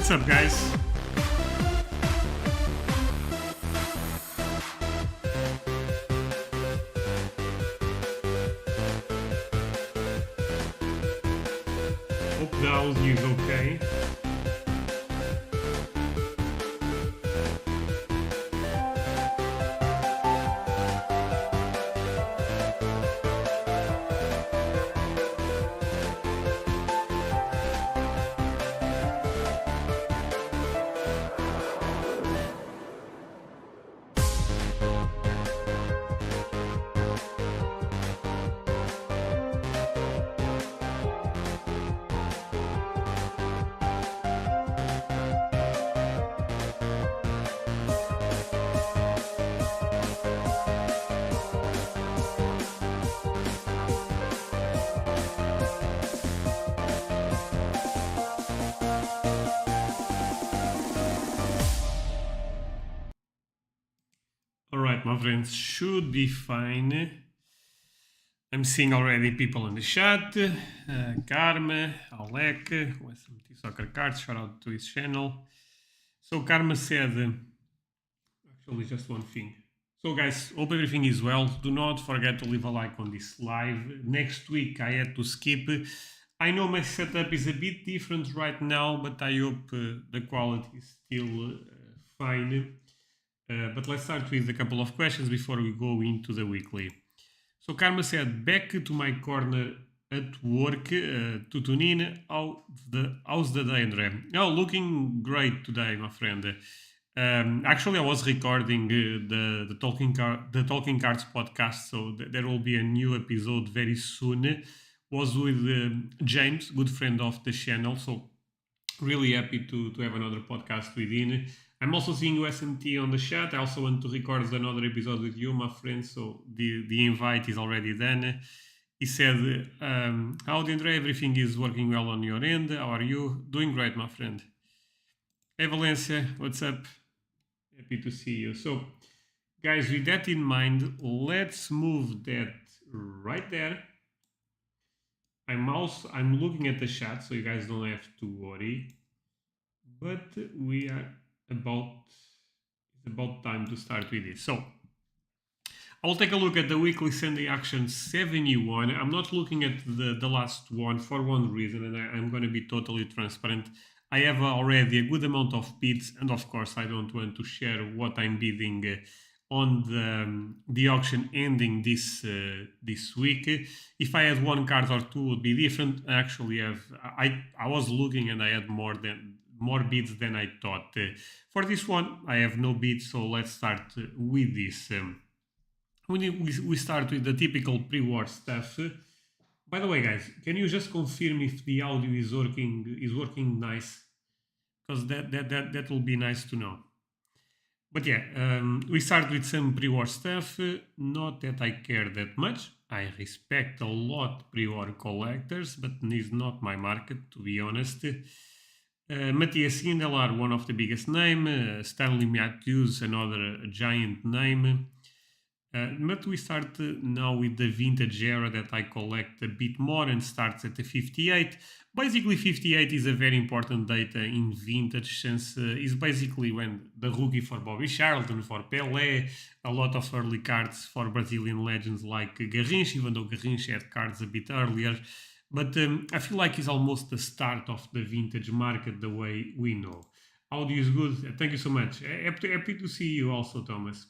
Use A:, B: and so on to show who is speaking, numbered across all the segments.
A: What's up, guys? Hope the audio is okay. Alright, my friends, should be fine. I'm seeing already people in the chat. Karma, Alec, SMT Soccer Cards, shout out to his channel. So Karma said, actually just one thing. So guys, hope everything is well. Do not forget to leave a like on this live. Next week I had to skip. I know my setup is a bit different right now, but I hope the quality is still fine. But let's start with a couple of questions before we go into the weekly. So Karma said, back to my corner at work to tune in. How's the day, Andre? Oh, looking great today, my friend. Actually, I was recording the Talking Cards podcast, so there will be a new episode very soon. Was with James, good friend of the channel, so really happy to have another podcast within. I'm also seeing USMT on the chat. I also want to record another episode with you, my friend, so the invite is already done. He said, howdy Andre, everything is working well on your end. How are you? Doing great, my friend. Hey Valencia, what's up? Happy to see you. So, guys, with that in mind, let's move that right there. I'm looking at the chat, so you guys don't have to worry. But we are it's about time to start with this. So I'll take a look at the weekly Sunday action 71. I'm not looking at the last one for one reason, and I'm going to be totally transparent. I have already a good amount of bids, and of course I don't want to share what I'm bidding on the auction ending this week. If I had one card or two, it would be different. Actually, I was looking and I had more bids than I thought. For this one, I have no bids, so let's start with this. We start with the typical pre-war stuff. By the way, guys, can you just confirm if the audio is working nice? Because that will be nice to know. But yeah, we start with some pre-war stuff. Not that I care that much. I respect a lot pre-war collectors, but it's not my market, to be honest. Matthias Sindelar, one of the biggest names. Stanley Matthews, another giant name. But we start now with the vintage era that I collect a bit more and starts at the 58. Basically, 58 is a very important data in vintage since it's basically when the rookie for Bobby Charlton, for Pelé, a lot of early cards for Brazilian legends like Garrincha, even though Garrincha had cards a bit earlier. But I feel like it's almost the start of the vintage market the way we know. Audio is good. Thank you so much. Happy to see you also, Thomas.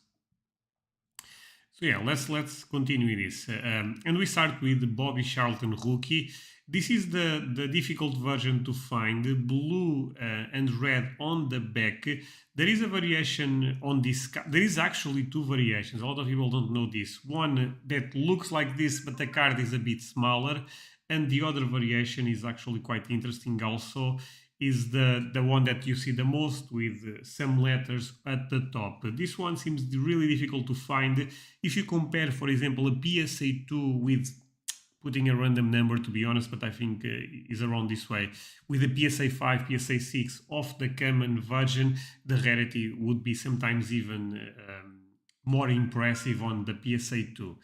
A: So yeah, let's continue this. And we start with the Bobby Charlton rookie. This is the difficult version to find, blue and red on the back. There is a variation on this. There is actually two variations. A lot of people don't know this. One that looks like this, but the card is a bit smaller. And the other variation is actually quite interesting also, is the one that you see the most with some letters at the top. This one seems really difficult to find. If you compare, for example, a PSA 2 with, putting a random number to be honest, but I think is around this way, with a PSA 5, PSA 6 of the common version, the rarity would be sometimes even more impressive on the PSA 2.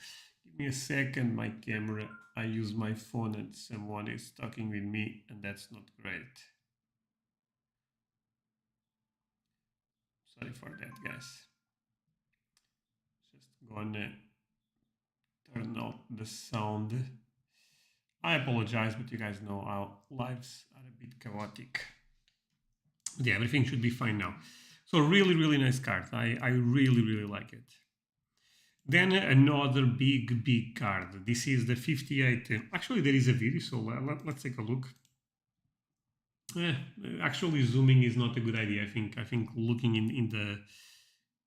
A: Give me a second, my camera. I use my phone and someone is talking with me, and that's not great. Sorry for that, guys. Just gonna turn out the sound. I apologize, but you guys know our lives are a bit chaotic. But yeah, everything should be fine now. So really, really nice card. I really, really like it. Then another big card. This is the 58. Actually, there is a video, so let's take a look. Actually, zooming is not a good idea. I think looking in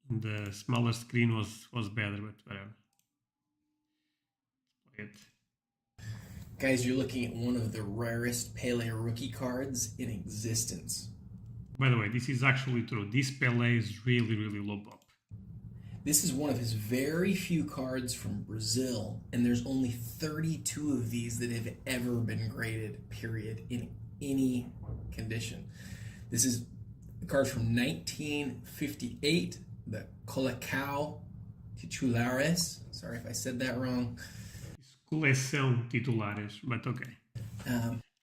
A: the smaller screen was better, but whatever. Play it.
B: Guys, you're looking at one of the rarest Pele rookie cards in existence.
A: By the way, this is actually true. This Pele is really, really low pop.
B: This is one of his very few cards from Brazil, and there's only 32 of these that have ever been graded, period, in any condition. This is a card from 1958, the Colacao Titulares. Sorry if I said that wrong.
A: Coleção titulares, but okay.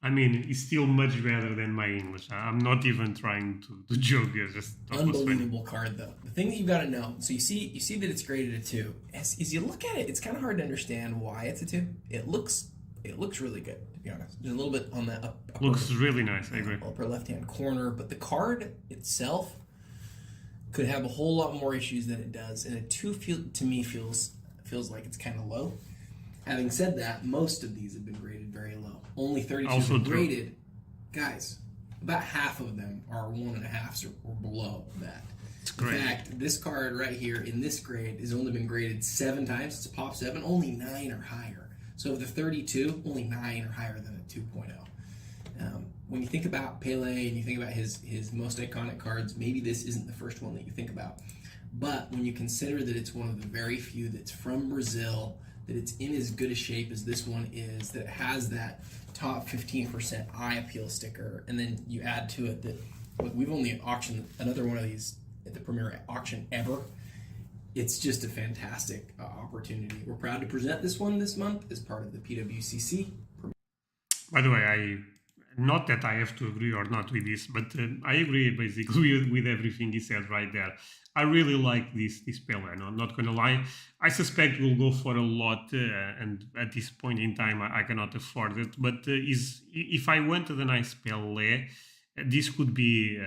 A: I mean, it's still much better than my English. I'm not even trying to joke here. Just
B: unbelievable card, though. The thing that you got to know, so you see that it's graded a 2. As you look at it, it's kind of hard to understand why it's a 2. It looks really good, to be honest. There's a little bit on the upper,
A: looks really nice. I agree.
B: Upper left-hand corner, but the card itself could have a whole lot more issues than it does, and a 2 to me feels like it's kind of low. Having said that, most of these have been graded very low. Only 32 have been graded. Guys, about half of them are 1.5s or below that.
A: It's great.
B: In fact, this card right here in this grade has only been graded 7 times. It's a pop 7, only 9 or higher. So of the 32, only 9 are higher than a 2.0. When you think about Pele and you think about his most iconic cards, maybe this isn't the first one that you think about. But when you consider that it's one of the very few that's from Brazil, that it's in as good a shape as this one is, that it has that top 15% eye appeal sticker, and then you add to it that, look, we've only auctioned another one of these at the premier auction ever. It's just a fantastic opportunity. We're proud to present this one this month as part of the PWCC.
A: By the way, not that I have to agree or not with this, but I agree basically with everything he said right there. I really like this Pele. I'm not going to lie. I suspect we'll go for a lot, and at this point in time, I cannot afford it. But if I wanted a nice Pele, this could be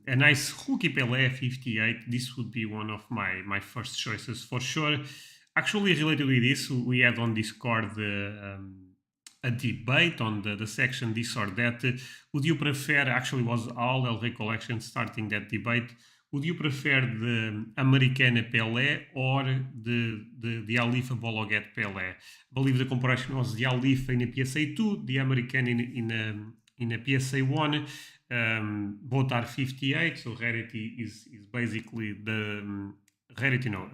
A: a nice rookie Pele 58. This would be one of my first choices for sure. Actually, related with this, we had on Discord a debate on the section this or that. Would you prefer, actually was all El Recollection starting that debate, would you prefer the Americana Pelé or the Alifa Bologuet Pelé? I believe the comparison was the Alifa in a PSA 2, the American in a PSA 1. Both are 58, so rarity is basically the rarity, no.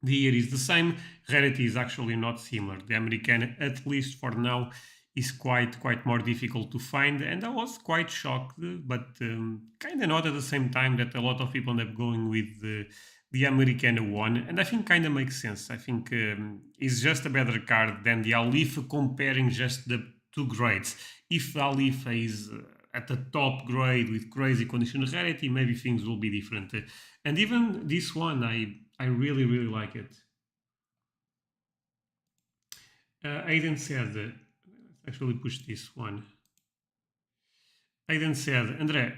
A: The year is the same. Rarity is actually not similar. The American, at least for now, is quite more difficult to find, and I was quite shocked, but kind of not at the same time that a lot of people end up going with the American one, and I think kind of makes sense. I think it's just a better card than the Alifa, comparing just the two grades. If the Alifa is at the top grade with crazy condition rarity, maybe things will be different. And even this one, I really like it. Aiden said, let's actually push this one. Aiden said, André,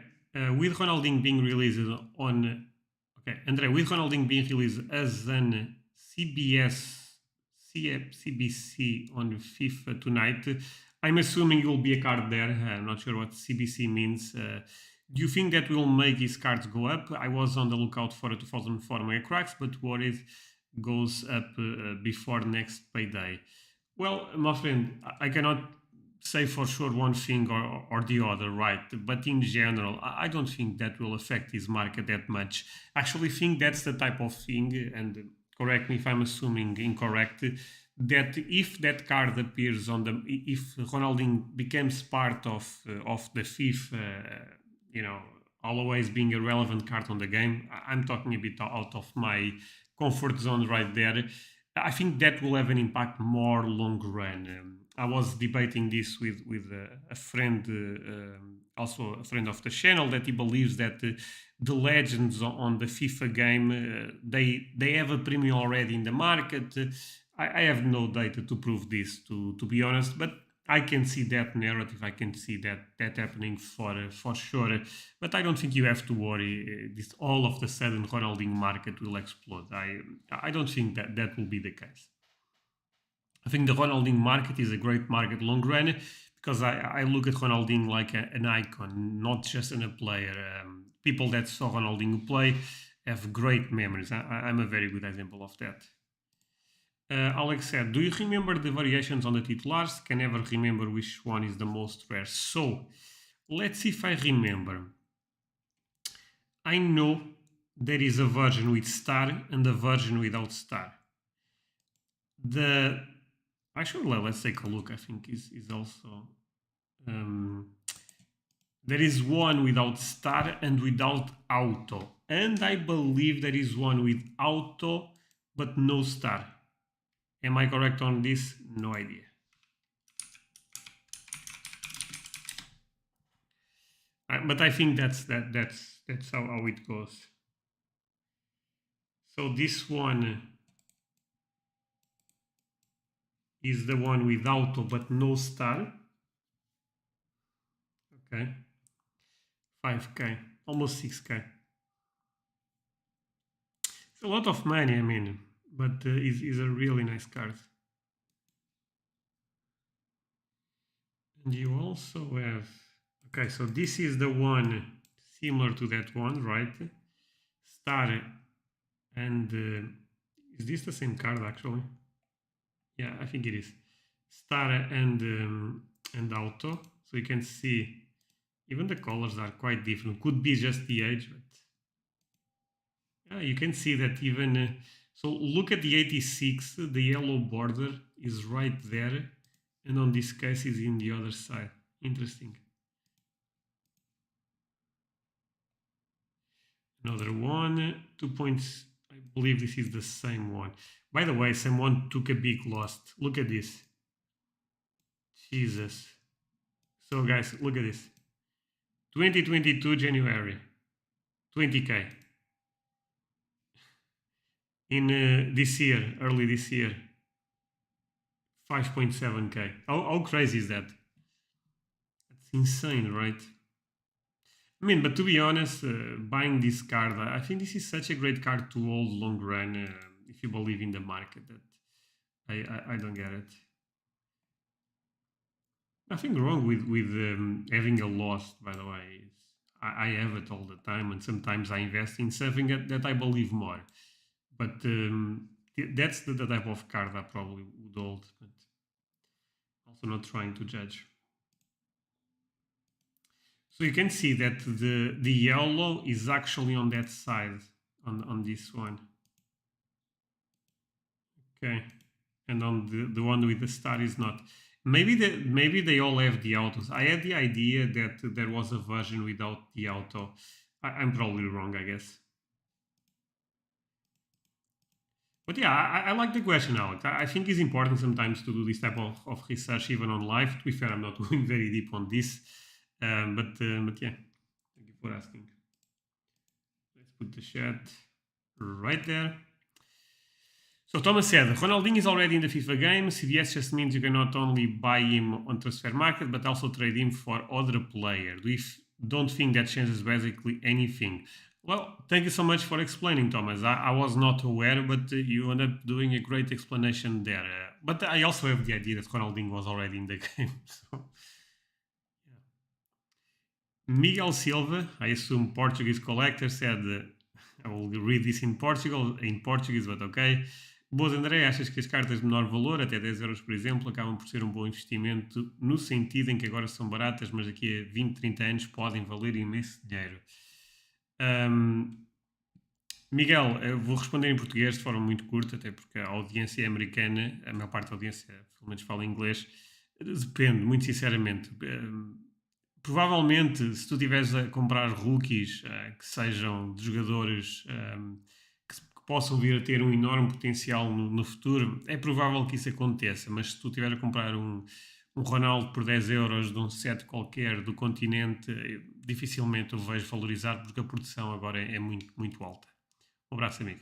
A: with Ronaldinho being released on, okay, André, with Ronaldinho being released as an CBC on FIFA tonight, I'm assuming it will be a card there. I'm not sure what CBC means. Do you think that will make his cards go up? I was on the lookout for a 2004 Mega Cracks, but worried goes up before next payday. Well, my friend, I cannot say for sure one thing or the other, right? But in general, I don't think that will affect his market that much. I actually think that's the type of thing, and correct me if I'm assuming incorrect, that if that card appears on the, if Ronaldinho becomes part of the FIFA, always being a relevant card on the game, I'm talking a bit out of my comfort zone right there. I think that will have an impact more long run. I was debating this with a friend, also a friend of the channel, that he believes that the legends on the FIFA game they have a premium already in the market. I have no data to prove this, to be honest, but I can see that narrative. I can see that happening for sure. But I don't think you have to worry. This all of the sudden Ronaldinho market will explode. I don't think that will be the case. I think the Ronaldinho market is a great market long run because I look at Ronaldinho like an icon, not just a player. People that saw Ronaldinho play have great memories. I'm a very good example of that. Alex said, do you remember the variations on the titulars? Can never remember which one is the most rare. So, let's see if I remember. I know there is a version with star and a version without star. Actually, let's take a look. I think is also there is one without star and without auto, and I believe there is one with auto but no star. Am I correct on this? No idea. But I think that's how it goes. So this one is the one with auto but no star. Okay. 5k, almost 6k. It's a lot of money, I mean, but is a really nice card. And you also have, okay, so this is the one similar to that one, right? Star and is this the same card actually? Yeah, I think it is. Star and auto. So you can see even the colors are quite different. Could be just the age, but yeah, you can see that even. So look at the 86. The yellow border is right there, and on this case is in the other side. Interesting. Another one, 2 points. I believe this is the same one. By the way, someone took a big loss. Look at this. Jesus. So guys, look at this. 2022 January. 20k. In this year, early this year. 5.7k. How crazy is that? That's insane, right? I mean, but to be honest, buying this card, I think this is such a great card to hold long run if you believe in the market. That I don't get it. Nothing wrong with having a loss, by the way. I have it all the time, and sometimes I invest in something that I believe more. But that's the type of card I probably would hold, but also not trying to judge. So you can see that the yellow is actually on that side, on this one. Okay, and on the one with the star is not. Maybe they all have the autos. I had the idea that there was a version without the auto. I'm probably wrong, I guess. But yeah, I like the question, Alex. I think it's important sometimes to do this type of research even on live. To be fair, I'm not going very deep on this. But yeah, thank you for asking. Let's put the chat right there. So Thomas said, Ronaldinho is already in the FIFA game. CDS just means you can not only buy him on transfer market, but also trade him for other players. Don't think that changes basically anything. Well, thank you so much for explaining, Thomas. I was not aware, but you ended up doing a great explanation there. But I also have the idea that Ronaldinho was already in the game. So, yeah. Miguel Silva, I assume Portuguese collector, said, I will read this in Portuguese, but okay. Boas, André, achas que as cartas de menor valor, até 10 euros por exemplo, acabam por ser um bom investimento no sentido em que agora são baratas, mas daqui a 20, 30 anos podem valer imenso dinheiro? Miguel, eu vou responder em português de forma muito curta, até porque a audiência é americana, a maior parte da audiência pelo menos fala inglês. Depende, muito sinceramente. Provavelmente, se tu estiveres a comprar rookies que sejam de jogadores possam vir a ter um enorme potencial no futuro, é provável que isso aconteça, mas se tu tiver a comprar um Ronaldo por 10 euros de um set qualquer do continente, dificilmente o vejo valorizar porque a produção agora é muito, muito alta. Um abraço, amigo.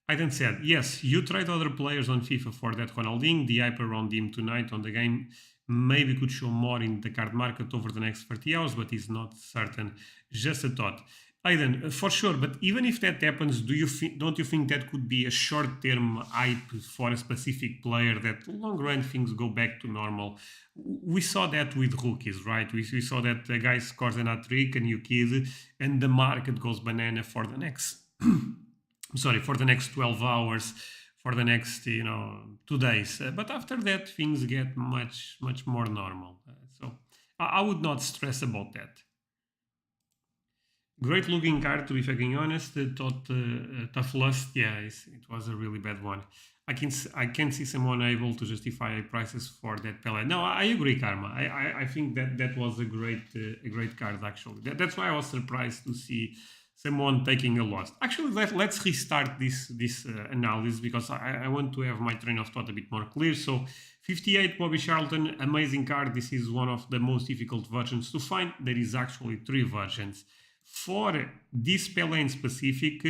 A: Aiden said, yes, you tried other players on FIFA for that Ronaldinho. The hype around him tonight on the game maybe could show more in the card market over the next 30 hours, but it's not certain. Just a thought. Aiden, for sure, but even if that happens, don't you think that could be a short-term hype for a specific player that long run things go back to normal? We saw that with rookies, right? We saw that a guy scores an hat-trick, a new kid, and the market goes banana for the next... for the next 12 hours, for the next 2 days. But after that, things get much more normal. So I would not stress about that. Great looking card, to be fucking honest. Thought Tough Lust, yeah, it was a really bad one. I can see someone able to justify prices for that Pele. No, I agree, Karma. I think that was a great card actually. That's why I was surprised to see someone taking a loss. Actually, let's restart this analysis because I want to have my train of thought a bit more clear. So 58 Bobby Charlton, amazing card. This is one of the most difficult versions to find. There is actually 3 versions. For this Pele in specific,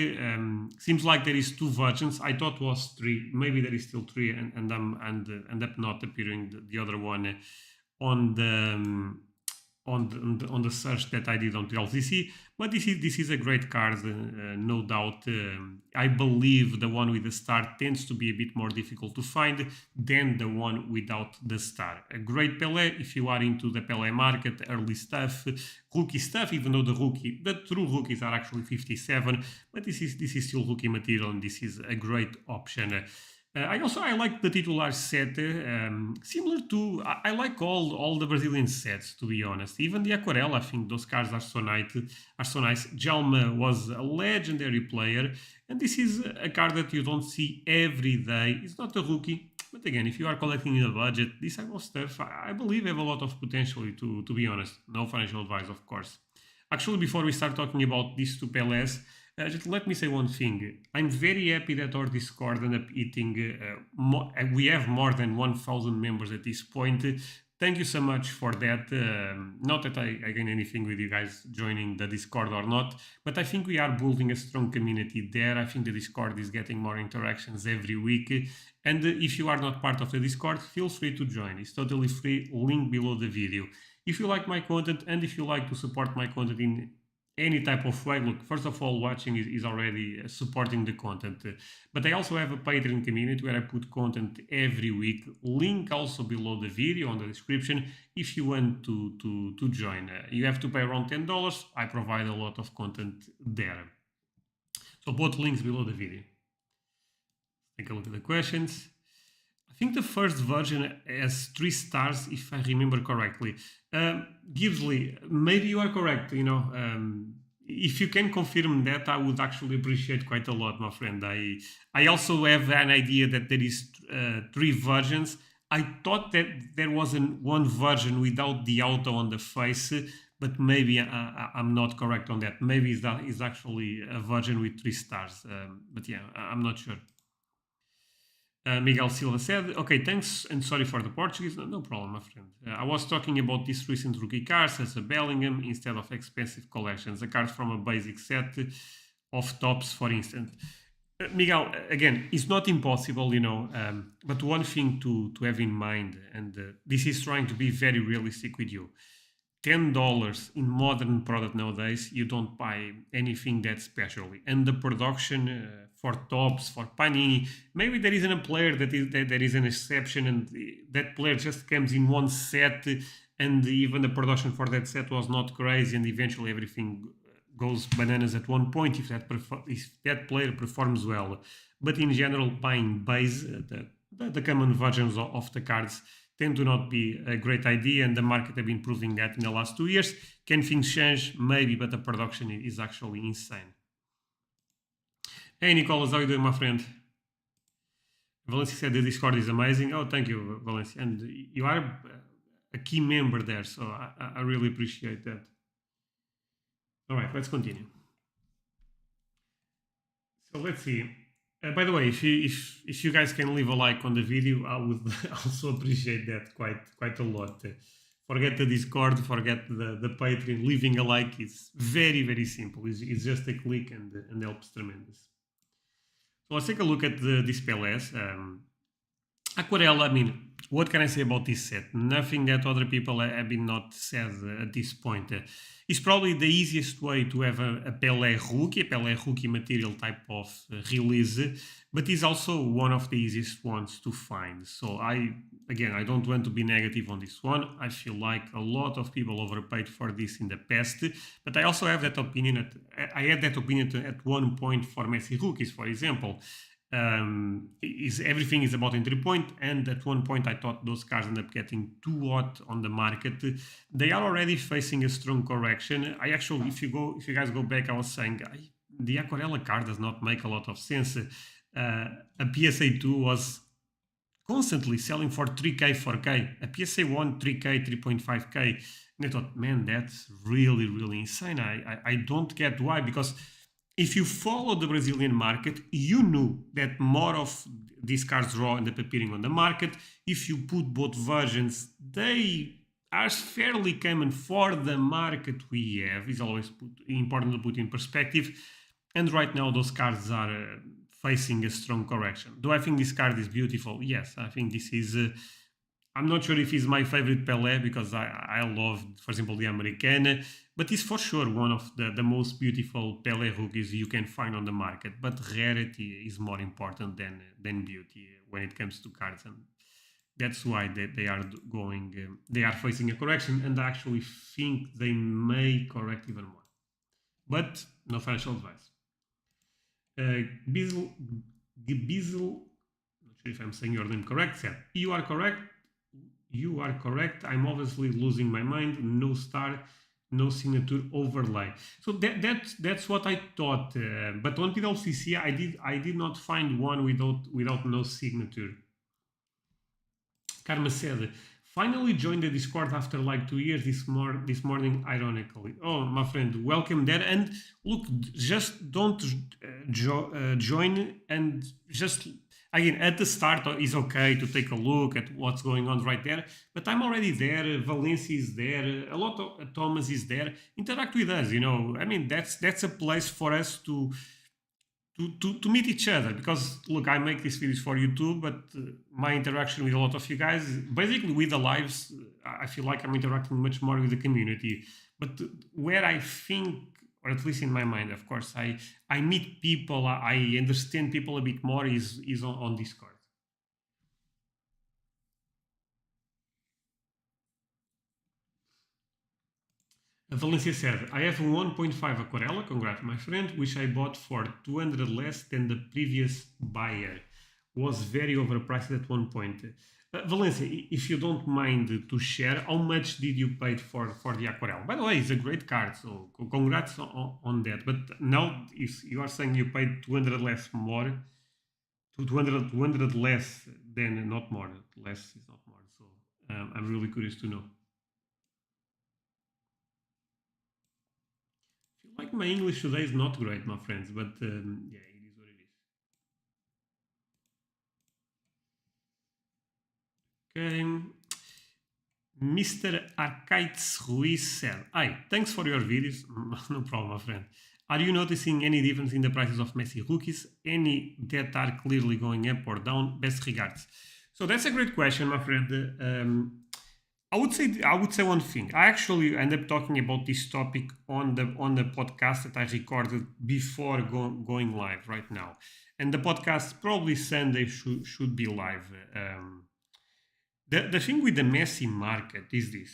A: seems like there is 2 versions. I thought was 3. Maybe there is still 3 and end up not appearing the other one on the search that I did on PWCC. But this is a great card, no doubt. I believe the one with the star tends to be a bit more difficult to find than the one without the star. A great Pele if you are into the Pele market, early stuff, rookie stuff, even though the true rookies are actually 57, but this is still rookie material and this is a great option. I like the titular set, similar to I like all the Brazilian sets, to be honest. Even the Aquarela, I think those cards are so nice. Jalma was a legendary player, and this is a card that you don't see every day. It's not a rookie, but again, if you are collecting in a budget, this type of stuff, I believe have a lot of potential. To be honest, no financial advice, of course. Actually, before we start talking about these 2 Peles, just let me say one thing. I'm very happy that our Discord ended up eating. We have more than 1,000 members at this point. Thank you so much for that. Not that I gain anything with you guys joining the Discord or not, but I think we are building a strong community there. I think the Discord is getting more interactions every week. And if you are not part of the Discord, feel free to join. It's totally free. Link below the video. If you like my content and if you like to support my content in any type of way, look, first of all, watching is already supporting the content, but I also have a Patreon community where I put content every week. Link also below the video on the description if you want to join. You have to pay around $10. I provide a lot of content there, so both links below the video. Take a look at the questions. I think the first version has 3 stars, if I remember correctly. Gibbsley, maybe you are correct. If you can confirm that, I would actually appreciate quite a lot, my friend. I also have an idea that there is 3 versions. I thought that there wasn't one version without the auto on the face, but maybe I'm not correct on that. Maybe it's actually a version with 3 stars. But yeah, I'm not sure. Miguel Silva said, okay, thanks and sorry for the Portuguese. No problem, my friend. I was talking about these recent rookie cards as a Bellingham instead of expensive collections. A card from a basic set of tops, for instance. Miguel, again, it's not impossible, but one thing to have in mind, and this is trying to be very realistic with you. $10 in modern product nowadays, you don't buy anything that special. And the production for tops, for Panini, maybe there isn't a player that is an exception and that player just comes in one set and even the production for that set was not crazy and eventually everything goes bananas at one point if that player performs well. But in general, buying base, the common versions of the cards tend to not be a great idea, and the market have been proving that in the last 2 years. Can things change? Maybe, but the production is actually insane. Hey, Nicolas, how are you doing, my friend? Valencia said the Discord is amazing. Oh, thank you, Valencia. And you are a key member there, so I really appreciate that. All right, let's continue. So let's see. By the way, if you guys can leave a like on the video, I would also appreciate that quite a lot. Forget the Discord, forget the Patreon. Leaving a like is very simple. It's just a click and helps tremendous. So let's take a look at this PLS. Aquarela, I mean, what can I say about this set? Nothing that other people have been not said at this point. It's probably the easiest way to have a Pelé rookie material type of release, but it's also one of the easiest ones to find. So I don't want to be negative on this one. I feel like a lot of people overpaid for this in the past, but I also have that opinion. I had that opinion at one point for Messi rookies, for example. Everything is about entry point, and at one point I thought those cars end up getting too hot on the market. They are already facing a strong correction. I actually, if you guys go back, I was saying the Aquarela car does not make a lot of sense. A PSA 2 was constantly selling for 3k 4k, a PSA 1 3k 3.5k, and I thought, man, that's really insane. I don't get why, because if you follow the Brazilian market, you knew that more of these cars raw end up appearing on the market. If you put both versions, they are fairly common for the market we have. It's always important to put in perspective. And right now, those cars are facing a strong correction. Do I think this card is beautiful? Yes, I think this is... I'm not sure if it's my favorite Pelé, because I love, for example, the Americana, but it's for sure one of the most beautiful Pelé rookies you can find on the market. But rarity is more important than beauty when it comes to cards, and that's why they are facing a correction, and I actually think they may correct even more. But no financial advice. Bizzle, not sure if I'm saying your name correct, said, you are correct. You are correct. I'm obviously losing my mind. No star, no signature overlay. So that's what I thought. But on PWCC, I did not find one without no signature. Karma said, finally joined the Discord after like 2 years this morning, ironically. Oh, my friend, welcome there. And look, just don't join, and just... Again, at the start, it's okay to take a look at what's going on right there, but I'm already there. Valencia is there. A lot of Thomas is there. Interact with us, I mean, that's a place for us to meet each other, because look, I make these videos for YouTube, but my interaction with a lot of you guys, basically with the lives, I feel like I'm interacting much more with the community. But where I think, or at least in my mind, of course, I meet people, I understand people a bit more is on Discord. Valencia said, I have a 1.5 Aquarela, congrats my friend, which I bought for 200 less than the previous buyer. Was very overpriced at one point. Valencia, if you don't mind to share, how much did you pay for the Aquarela? By the way, it's a great card, so congrats on that. But now, if you are saying you paid 200 less more, 200 less than not more, less is not more. So I'm really curious to know. I feel like my English today is not great, my friends, but yeah, it is what it is. Okay. Mr. Arcades Ruiz said, hi, thanks for your videos. No problem, my friend. Are you noticing any difference in the prices of Messi rookies? Any that are clearly going up or down? Best regards. So that's a great question, my friend. I would say one thing. I actually end up talking about this topic on the podcast that I recorded before going live right now, and the podcast probably Sunday should be live. The thing with the Messi market is this.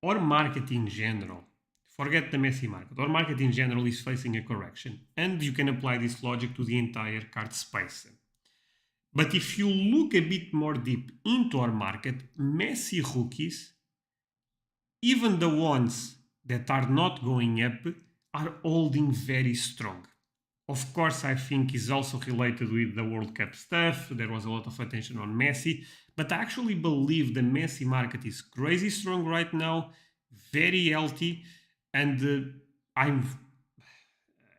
A: Our market in general, forget the Messi market, our market in general is facing a correction. And you can apply this logic to the entire card space. But if you look a bit more deep into our market, Messi rookies, even the ones that are not going up, are holding very strong. Of course, I think is also related with the World Cup stuff. There was a lot of attention on Messi, but I actually believe the Messi market is crazy strong right now, very healthy, and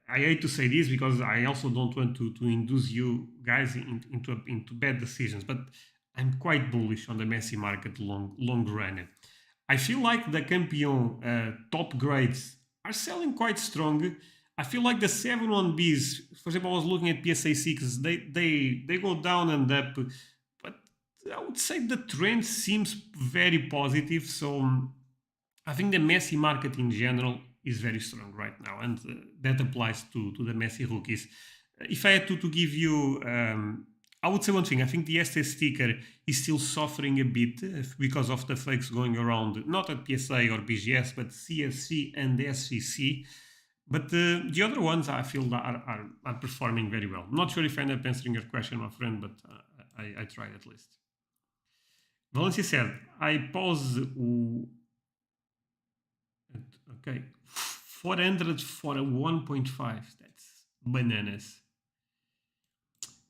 A: I hate to say this because I also don't want to induce you guys into bad decisions, but I'm quite bullish on the Messi market long run. I feel like the Campion top grades are selling quite strong. I feel like the 7-1Bs, for example, I was looking at PSA6, they go down and up, but I would say the trend seems very positive. So I think the Messi market in general is very strong right now, and that applies to the Messi rookies. If I had to give you, I would say one thing. I think the ST sticker is still suffering a bit because of the fakes going around, not at PSA or BGS, but CSC and SCC. But the other ones I feel are performing very well. Not sure if I end up answering your question, my friend, but I tried at least. Valencia said, I pause. Okay, 400 for a 1.5. That's bananas.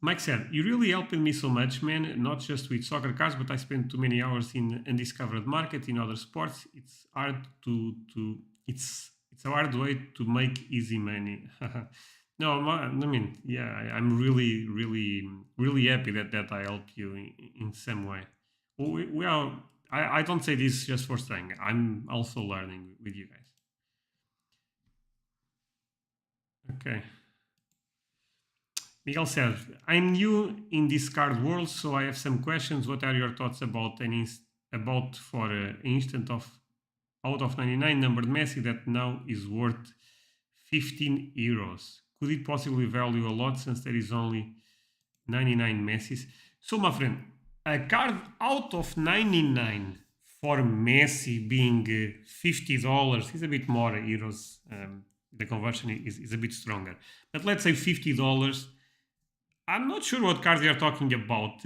A: Mike said, "You really helped me so much, man. Not just with soccer cards, but I spent too many hours in undiscovered market in other sports. It's hard it's a hard way to make easy money." No, I mean, yeah, I'm really happy that I help you in some way. We are. I don't say this just for saying. I'm also learning with you guys. Okay. Miguel says, I'm new in this card world, so I have some questions. What are your thoughts about about for an instant of out of 99 numbered Messi that now is worth 15 euros? Could it possibly value a lot since there is only 99 Messis? So, my friend, a card out of 99 for Messi being $50 is a bit more euros. The conversion is a bit stronger. But let's say $50. I'm not sure what cards you're talking about.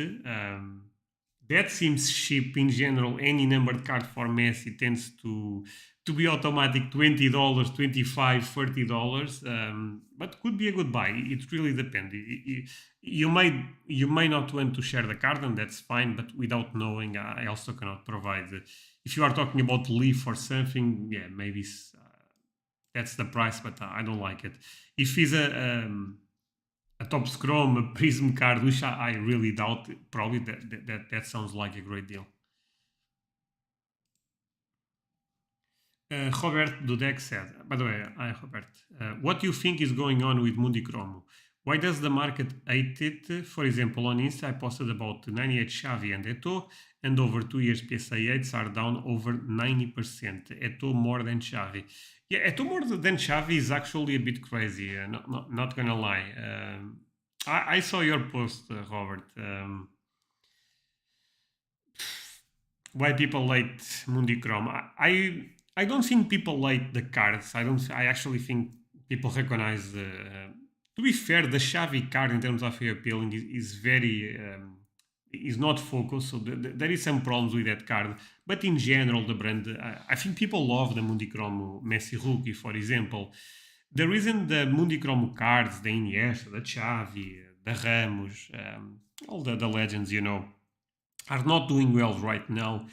A: That seems cheap in general. Any numbered card for Messi tends to be automatic $20, $25, $30. But could be a good buy. It really depends. You may not want to share the card, and that's fine. But without knowing, I also cannot provide. If you are talking about Leaf or something, yeah, maybe that's the price. But I don't like it. If he's a top scrum, a prism card, which I really doubt. Probably that sounds like a great deal. Robert Dudek said, by the way, hi Robert, what do you think is going on with Mundi Cromo? Why does the market hate it? For example, on Insta, I posted about 98 Xavi and Eto'o, and over 2 years, PSA 8s are down over 90%. Eto'o more than Xavi. Yeah, Eto'o more than Xavi is actually a bit crazy, not gonna lie. I saw your post, Robert. Why people like Mundi Chrome? I don't think people like the cards. I actually think people recognize the. To be fair, the Xavi card in terms of appealing is very is not focused. So there is some problems with that card. But in general, the brand, I think people love the Mundi Chrome Messi rookie, for example. The reason the Mundi Chrome cards, the Iniesta, the Xavi, the Ramos, all the legends, are not doing well right now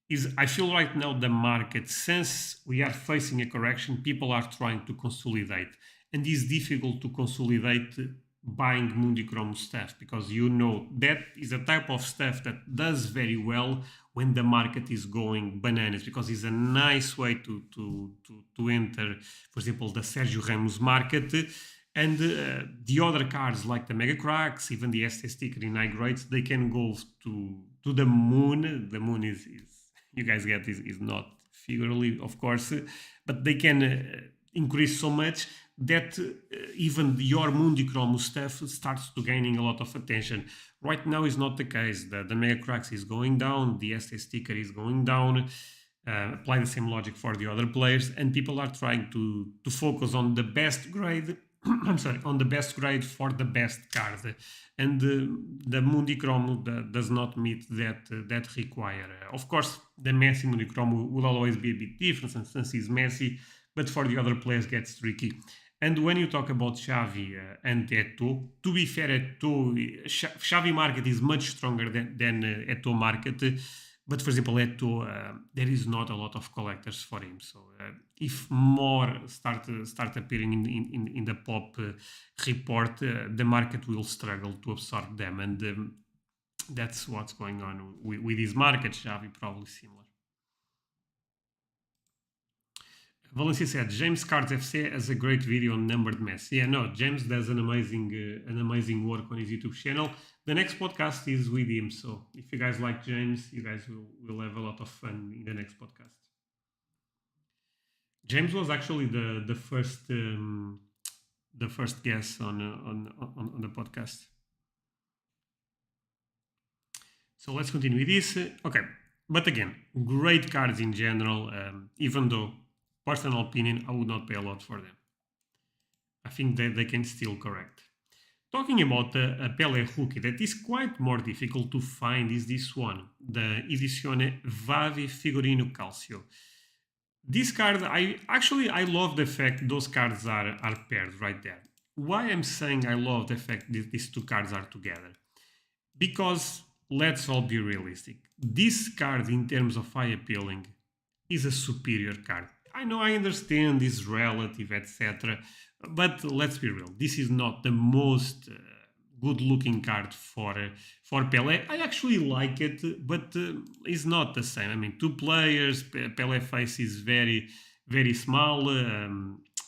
A: is I feel right now the market, since we are facing a correction, people are trying to consolidate. And it's difficult to consolidate buying Mundi Chrome stuff because that is a type of stuff that does very well when the market is going bananas because it's a nice way to enter, for example, the Sergio Ramos market. And the other cards like the Mega Cracks, even the ST sticker in high grades, they can go to the moon. The moon is you guys get is not figuratively, of course, but they can increase so much that even your Mundi Chrome stuff starts to gaining a lot of attention. Right now is not the case. The Mega Cracks is going down, the ST sticker is going down. Apply the same logic for the other players, and people are trying to focus on the best grade. I'm sorry, on the best grade for the best card, and the Mundi Chrome does not meet that require. Of course, the Messi Mundi Chrome will always be a bit different since he's Messi, but for the other players gets tricky. And when you talk about Xavi and Eto'o, to be fair, Xavi market is much stronger than Eto'o market, but for example, Eto, there is not a lot of collectors for him. So if more start appearing in the pop report, the market will struggle to absorb them, and that's what's going on with these markets. Javi, probably similar. Valencia said James Cards FC has a great video on numbered mess. Yeah, no, James does an amazing work on his YouTube channel. The next podcast is with him, so if you guys like James, you guys will have a lot of fun in the next podcast. James was actually the first guest on the podcast. So let's continue with this. Okay, but again, great cards in general. Even though, personal opinion, I would not pay a lot for them. I think that they can still correct. Talking about a Pele rookie that is quite more difficult to find is this one, the Edizione Vavi Figurino Calcio. This card, I love the fact those cards are paired right there. Why I'm saying I love the fact that these two cards are together? Because let's all be realistic. This card, in terms of eye appealing, is a superior card. I know, I understand this relative, etc. But let's be real. This is not the most good-looking card for Pele. I actually like it, but it's not the same. I mean, two players. Pele face is very, very small.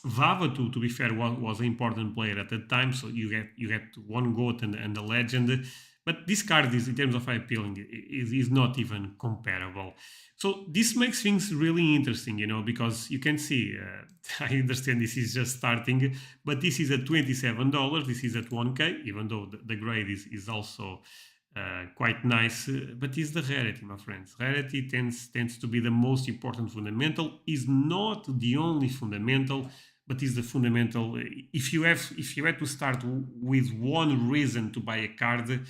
A: Vava, to be fair, was an important player at the time, so you get one goat and a legend. But this card is, in terms of eye appealing, is not even comparable. So this makes things really interesting, because you can see, I understand this is just starting, but this is at $27. This is at 1K, even though the grade is also quite nice. But it's the rarity, my friends. Rarity tends to be the most important fundamental. Is not the only fundamental, but is the fundamental. If you had to start with one reason to buy a card,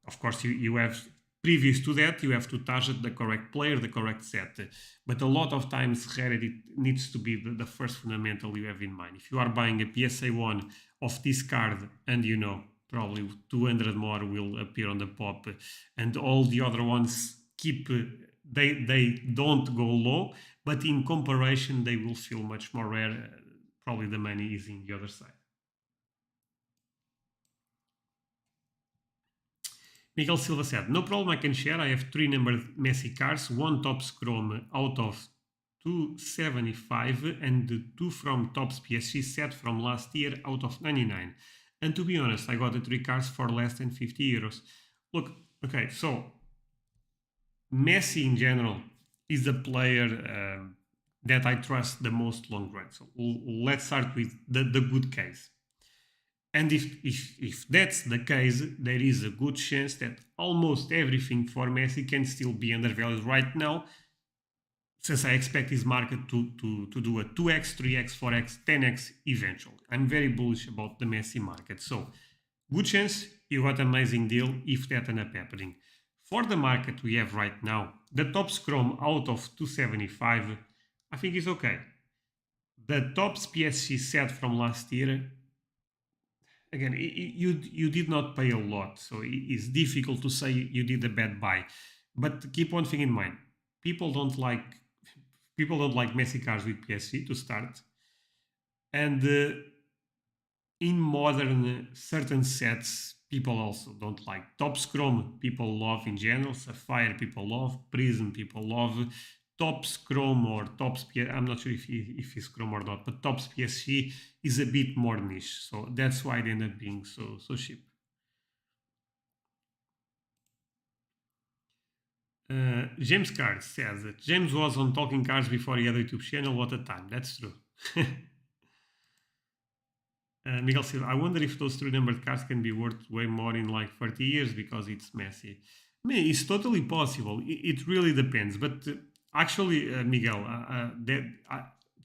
A: of course you have. Previous to that, you have to target the correct player, the correct set. But a lot of times, rarity needs to be the first fundamental you have in mind. If you are buying a PSA 1 of this card, and probably 200 more will appear on the pop, and all the other ones they don't go low, but in comparison, they will feel much more rare. Probably the money is in the other side. Miguel Silva said, no problem, I can share. I have 3 numbered Messi cards, 1 Topps Chrome out of 275 and 2 from Topps PSG set from last year out of 99. And to be honest, I got the 3 cards for less than 50 euros. Look, okay, so Messi in general is the player that I trust the most long run. So let's start with the good case. And if that's the case, there is a good chance that almost everything for Messi can still be undervalued right now, since I expect his market to do a 2x, 3x, 4x, 10x eventually. I'm very bullish about the Messi market. So, good chance you got an amazing deal if that ends up happening. For the market we have right now, the Topps Chrome out of 275, I think is okay. The Topps PSG set from last year, again, you did not pay a lot, so it's difficult to say you did a bad buy. But keep one thing in mind: people don't like Messi cards with PSG to start, and in modern certain sets, people also don't like. Topps Chrome people love in general, Sapphire people love, Prism people love. Topps Chrome or Topps PSG, I'm not sure if it's Chrome or not, but Topps PSG is a bit more niche, so that's why they end up being so cheap. James Card says that James was on Talking Cards before he had a YouTube channel. What a time! That's true. Miguel Silva, I wonder if those 3 numbered cards can be worth way more in like 30 years because it's Messi. I mean, it's totally possible. It really depends, but. Actually, Miguel,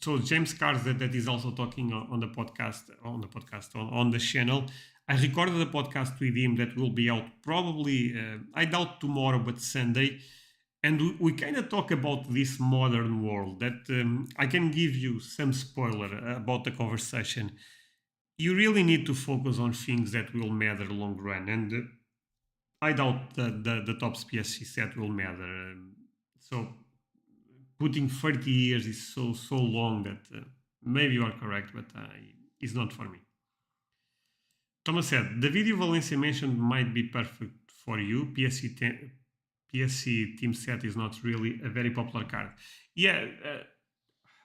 A: so James Cars that is also talking on the channel. I recorded a podcast with him that will be out probably, I doubt tomorrow, but Sunday. And we kind of talk about this modern world that I can give you some spoiler about the conversation. You really need to focus on things that will matter long run. And I doubt that the Topps PSC set will matter. So putting 30 years is so long that maybe you are correct, but it's not for me. Thomas said, the video Valencia mentioned might be perfect for you. PSC team set is not really a very popular card. Yeah,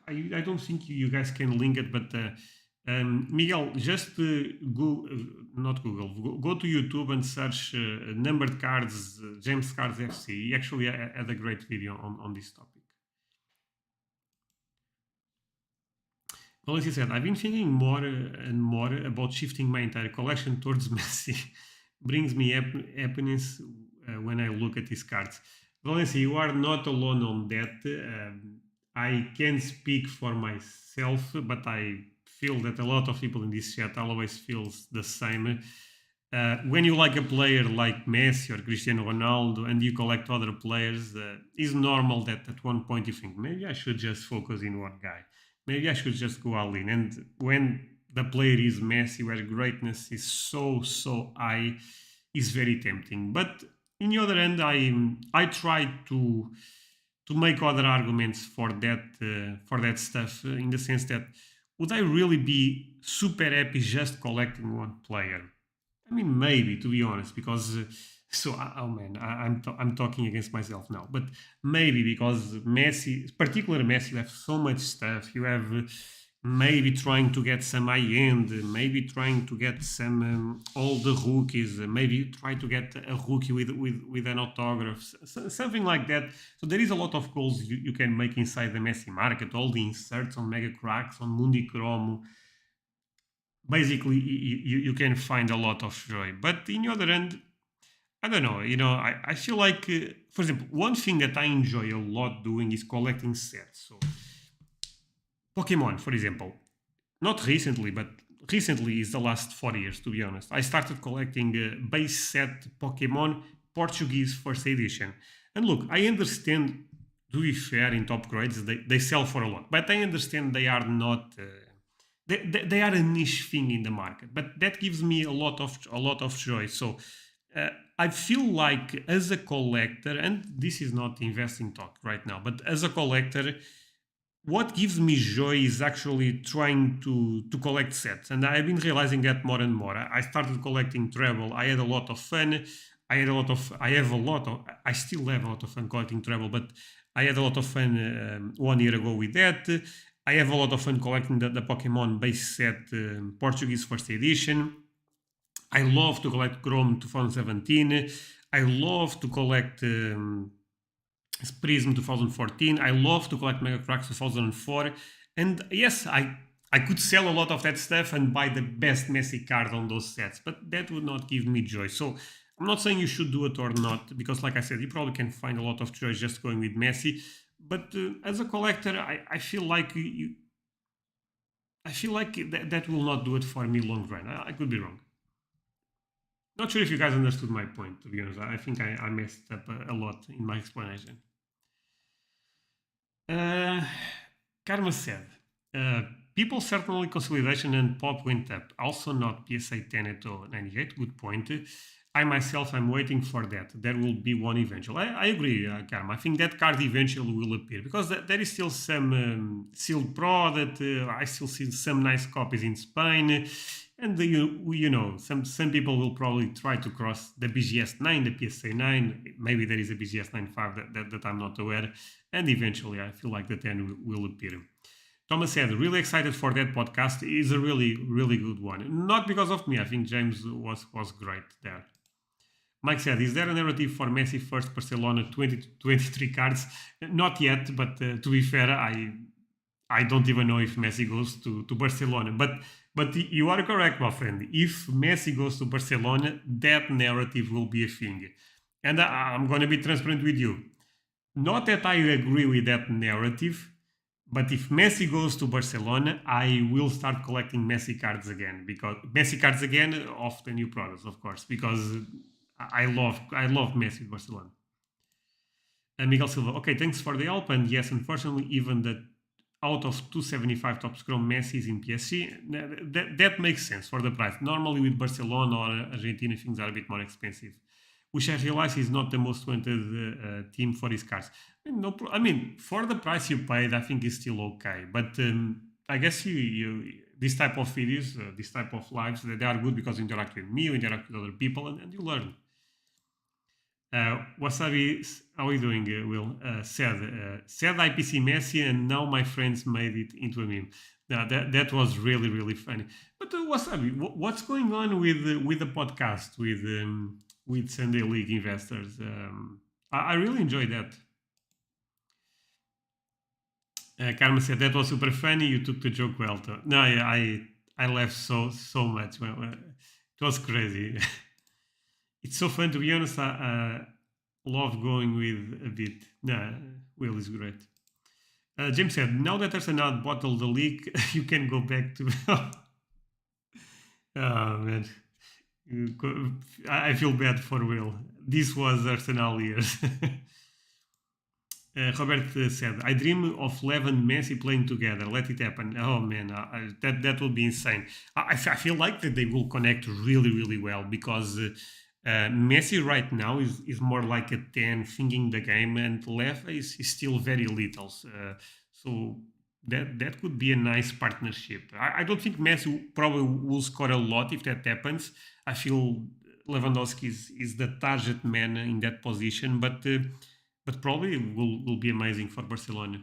A: I don't think you guys can link it, but Miguel, just not Google, go to YouTube and search numbered cards, James Cards FC. He actually had a great video on this topic. Valencia said, I've been thinking more and more about shifting my entire collection towards Messi. Brings me happiness when I look at these cards. Valencia, you are not alone on that. I can speak for myself, but I feel that a lot of people in this chat always feels the same. When you like a player like Messi or Cristiano Ronaldo and you collect other players, it's normal that at one point you think, maybe I should just focus in one guy. Maybe I should just go all in. And when the player is Messi, where greatness is so high, is very tempting. But in the other hand, I try to make other arguments for that stuff, in the sense that would I really be super happy just collecting one player? I mean, maybe, to be honest, because I'm talking against myself now, but maybe because Messi, particularly Messi, you have so much stuff. You have maybe trying to get some high end, maybe trying to get some all the rookies, maybe try to get a rookie with an autograph, something like that. So there is a lot of calls you can make inside the Messi market, all the inserts on Mega Cracks, on Mundi Chromo. Basically, you can find a lot of joy. But in the other hand, I don't know, I feel like, for example, one thing that I enjoy a lot doing is collecting sets. So Pokemon, for example, not recently, but recently is the last 4 years, to be honest. I started collecting base set Pokemon Portuguese first edition. And look, I understand, to be fair, in top grades, they sell for a lot. But I understand they are not... They are a niche thing in the market. But that gives me a lot of joy. So I feel like as a collector, and this is not investing talk right now, but as a collector, what gives me joy is actually trying to collect sets. And I've been realizing that more and more. I started collecting treble. I had a lot of fun. I still have a lot of fun collecting treble, but I had a lot of fun 1 year ago with that. I have a lot of fun collecting the Pokemon base set Portuguese first edition. I love to collect Chrome 2017. I love to collect Prism 2014. I love to collect Mega Cracks 2004. And yes, I could sell a lot of that stuff and buy the best Messi card on those sets, but that would not give me joy. So I'm not saying you should do it or not, because like I said, you probably can find a lot of joy just going with Messi. But as a collector, I feel like that will not do it for me long run. I could be wrong. Not sure if you guys understood my point, to be honest. I think I messed up a lot in my explanation. Karma said, people certainly consolidation and pop went up. Also not PSA 10 at 98. Good point. I myself am waiting for that. There will be one eventually. I agree, Karma. I think that card eventually will appear, because there is still some sealed product. I still see some nice copies in Spain. And some people will probably try to cross the BGS 9, the PSA 9. Maybe there is a BGS 9.5 that I'm not aware. And eventually, I feel like the 10 will appear. Thomas said, really excited for that podcast. It is a really, really good one. Not because of me. I think James was great there. Mike said, is there a narrative for Messi first Barcelona 20-23 cards? Not yet, but to be fair, I don't even know if Messi goes to Barcelona. But you are correct, my friend. If Messi goes to Barcelona, that narrative will be a thing. And I'm going to be transparent with you. Not that I agree with that narrative, but if Messi goes to Barcelona, I will start collecting Messi cards again. Because Messi cards again of the new products, of course, because I love Messi with Barcelona. And Miguel Silva, okay, thanks for the help. And yes, unfortunately, even the out of 275 top Chrome Messi in PSG, that makes sense for the price. Normally with Barcelona or Argentina, things are a bit more expensive. which I realize is not the most wanted team for his cards. I mean, for the price you paid, I think it's still okay. But I guess you this type of videos, this type of lives, they are good because you interact with me, you interact with other people, and you learn. Wasabi, how are you doing, Will? Said IPC Messi, and now my friends made it into a meme. Now that was really really funny. But Wasabi, what's going on with the podcast with Sunday League investors? I really enjoyed that. Carmen said that was super funny. You took the joke well. Too. No, I laughed so much. It was crazy. It's so fun, to be honest. I love going with a bit. Nah, Will is great. James said, now that Arsenal bottled the league, you can go back to. Oh man, I feel bad for Will. This was Arsenal years. Robert said, I dream of Lev and Messi playing together. Let it happen. Oh man, that would be insane. I feel like that they will connect really, really well because Messi right now is more like a 10 thinking the game, and Lev is still very little. So that could be a nice partnership. I don't think Messi probably will score a lot if that happens. I feel Lewandowski is the target man in that position, but probably will be amazing for Barcelona.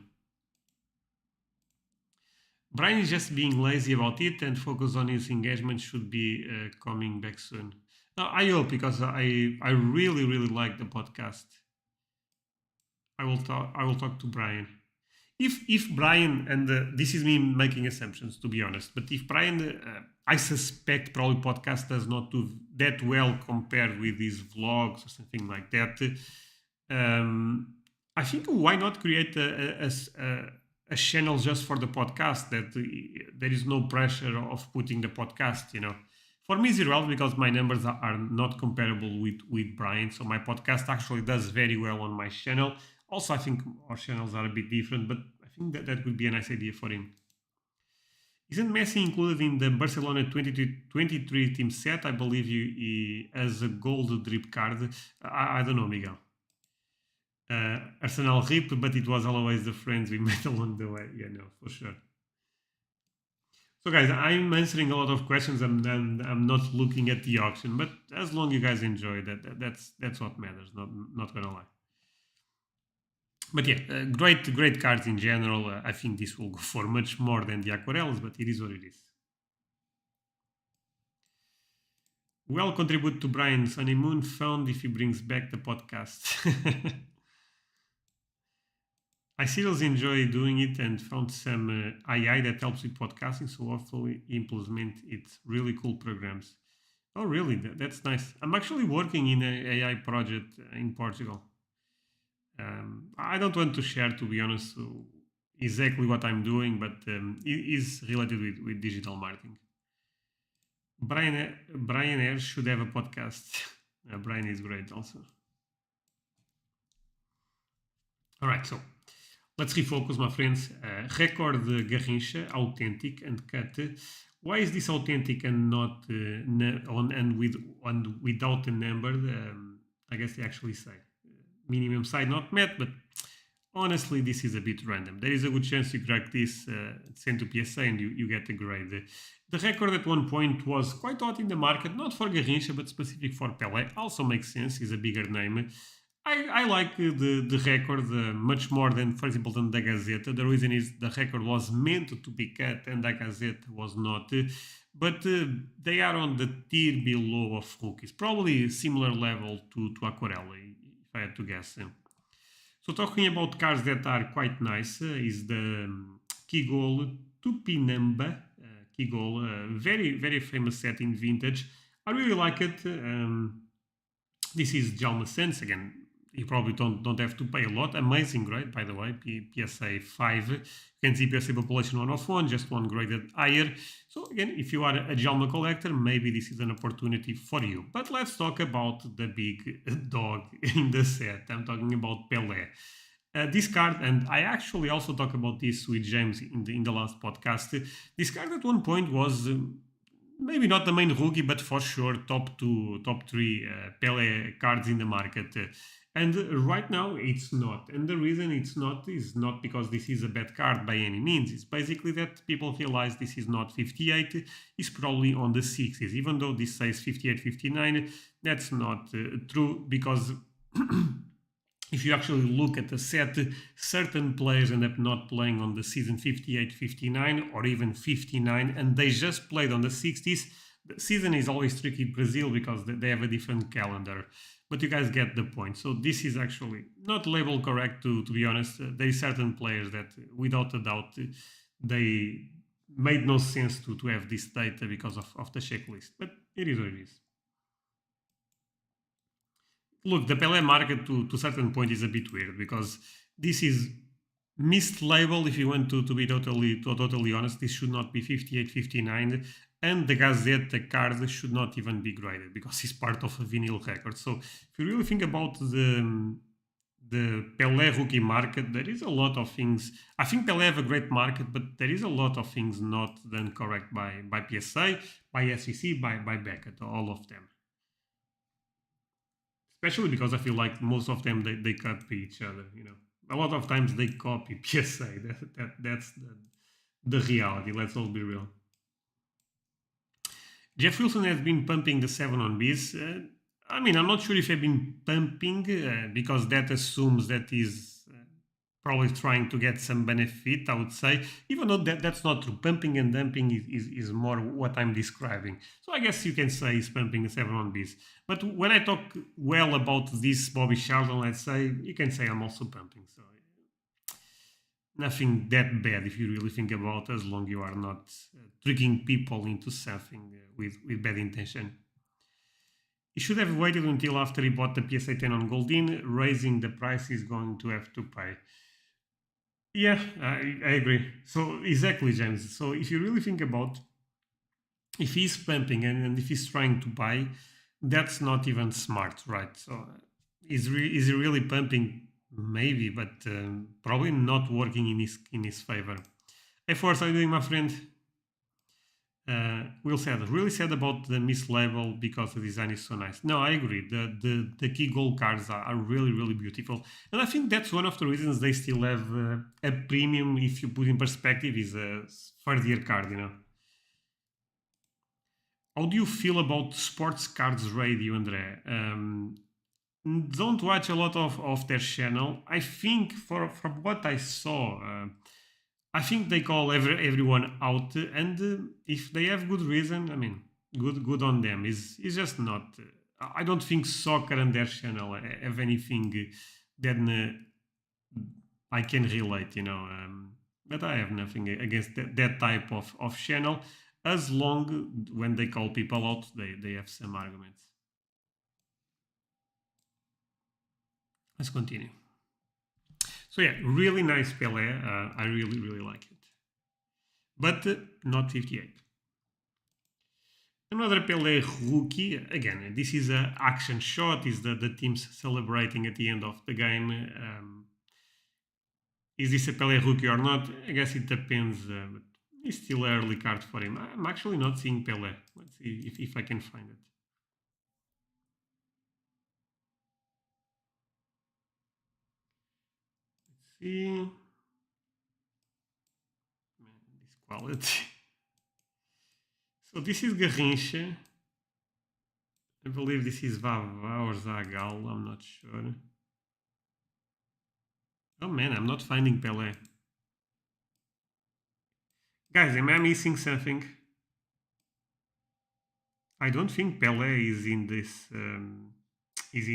A: Brian is just being lazy about it and focus on his engagement should be coming back soon. I hope because I really really like the podcast. I will talk to Brian. If Brian and this is me making assumptions to be honest, but if Brian, I suspect probably podcast does not do that well compared with his vlogs or something like that. I think why not create a channel just for the podcast that there is no pressure of putting the podcast, For me, it's irrelevant because my numbers are not comparable with Brian. So my podcast actually does very well on my channel. Also, I think our channels are a bit different, but I think that would be a nice idea for him. Isn't Messi included in the Barcelona 2023 team set? I believe he has a gold drip card. I don't know, Miguel. Arsenal RIP, but it was always the friends we met along the way. Yeah, no, for sure. So, guys, I'm answering a lot of questions and I'm not looking at the auction, but as long as you guys enjoy that's what matters. Not gonna lie. But yeah, great cards in general. I think this will go for much more than the aquarelles, but it is what it is. Well, contribute to Brian's honeymoon fund if he brings back the podcast. I seriously enjoy doing it and found some AI that helps with podcasting, so hopefully implement it. Really cool programs. Oh, really? That's nice. I'm actually working in an AI project in Portugal. I don't want to share, to be honest, exactly what I'm doing, but it is related with digital marketing. Brian Ayres should have a podcast. Brian is great also. All right, so let's refocus, my friends. Record Garrincha, authentic and cut. Why is this authentic and not without a number? I guess they actually say minimum side not met, but honestly, this is a bit random. There is a good chance you crack this, send to PSA, and you get a grade. The record at one point was quite hot in the market, not for Garrincha, but specific for Pelé. Also makes sense, he's a bigger name. I like the record much more than, for example, than the Gazeta. The reason is the record was meant to be cut and the Gazeta was not. But they are on the tier below of rookies. Probably similar level to Aquarelli, if I had to guess. So talking about cars that are quite nice is the Kigol Tupinamba. Kigol, very, very famous set in vintage. I really like it. This is Jalma Sense again. You probably don't have to pay a lot. Amazing grade, by the way, PSA 5. You can see PSA population 1 of 1, just one graded higher. So again, if you are a Jalma collector, maybe this is an opportunity for you. But let's talk about the big dog in the set. I'm talking about Pelé. This card, and I actually also talked about this with James in the last podcast. This card at one point was maybe not the main rookie, but for sure top two, top three Pele cards in the market. And right now it's not. And the reason it's not is not because this is a bad card by any means. It's basically that people realize this is not 58, it's probably on the 60s. Even though this says 58, 59, that's not true because if you actually look at the set, certain players end up not playing on the season 58, 59, or even 59, and they just played on the 60s. The season is always tricky in Brazil because they have a different calendar, but you guys get the point. So this is actually not labeled correct, to be honest. There is certain players that, without a doubt, they made no sense to have this data because of the checklist, but it is what it is. Look, the Pelé market to a certain point is a bit weird because this is mislabeled. If you want to be totally honest, this should not be 58, 59, and the Gazette card should not even be graded because it's part of a vinyl record. So if you really think about the Pelé rookie market, there is a lot of things. I think Pelé have a great market, but there is a lot of things not done correct by PSA, by SEC, by Beckett, all of them. Especially because I feel like most of them they copy each other. You know, a lot of times they copy PSA. That's the reality. Let's all be real. Jeff Wilson has been pumping the 7 on Bs. I mean, I'm not sure if I've been pumping because that assumes that he's probably trying to get some benefit, I would say, even though that's not true. Pumping and dumping is more what I'm describing. So I guess you can say he's pumping the 7 on Bs. But when I talk well about this Bobby Charlton, let's say, you can say I'm also pumping. So nothing that bad if you really think about, as long you are not tricking people into something with bad intention. He should have waited until after he bought the PSA 10 on Goldin. Raising the price is going to have to pay. Yeah, I agree. So exactly, James. So if you really think about, if he's pumping and if he's trying to buy, that's not even smart, right? So is he really pumping? Maybe, but probably not working in his favor. Hey, Force, how are you doing, my friend? Will said, really sad about the mislabel because the design is so nice. No, I agree. The key gold cards are really beautiful, and I think that's one of the reasons they still have a premium. If you put in perspective, is a third year card. You know. How do you feel about sports cards radio, Andre? Don't watch a lot of their channel. I think from what I saw. I think they call everyone out, and if they have good reason, I mean, good on them. Is just not. I don't think soccer and their channel have anything that I can relate. You know, but I have nothing against that type of channel, as long when they call people out, they have some arguments. Let's continue. So yeah, really nice Pelé. I really like it, but not 58. Another Pelé rookie. Again, this is an action shot. Is the teams celebrating at the end of the game? Is this a Pelé rookie or not? I guess it depends. But it's still an early card for him. I'm actually not seeing Pelé. Let's see if I can find it. See, man, this quality. So this is Garrincha. I believe this is Vavá or Zagal. I'm not sure. Oh man, I'm not finding Pelé. Guys, am I missing something? I don't think Pelé is in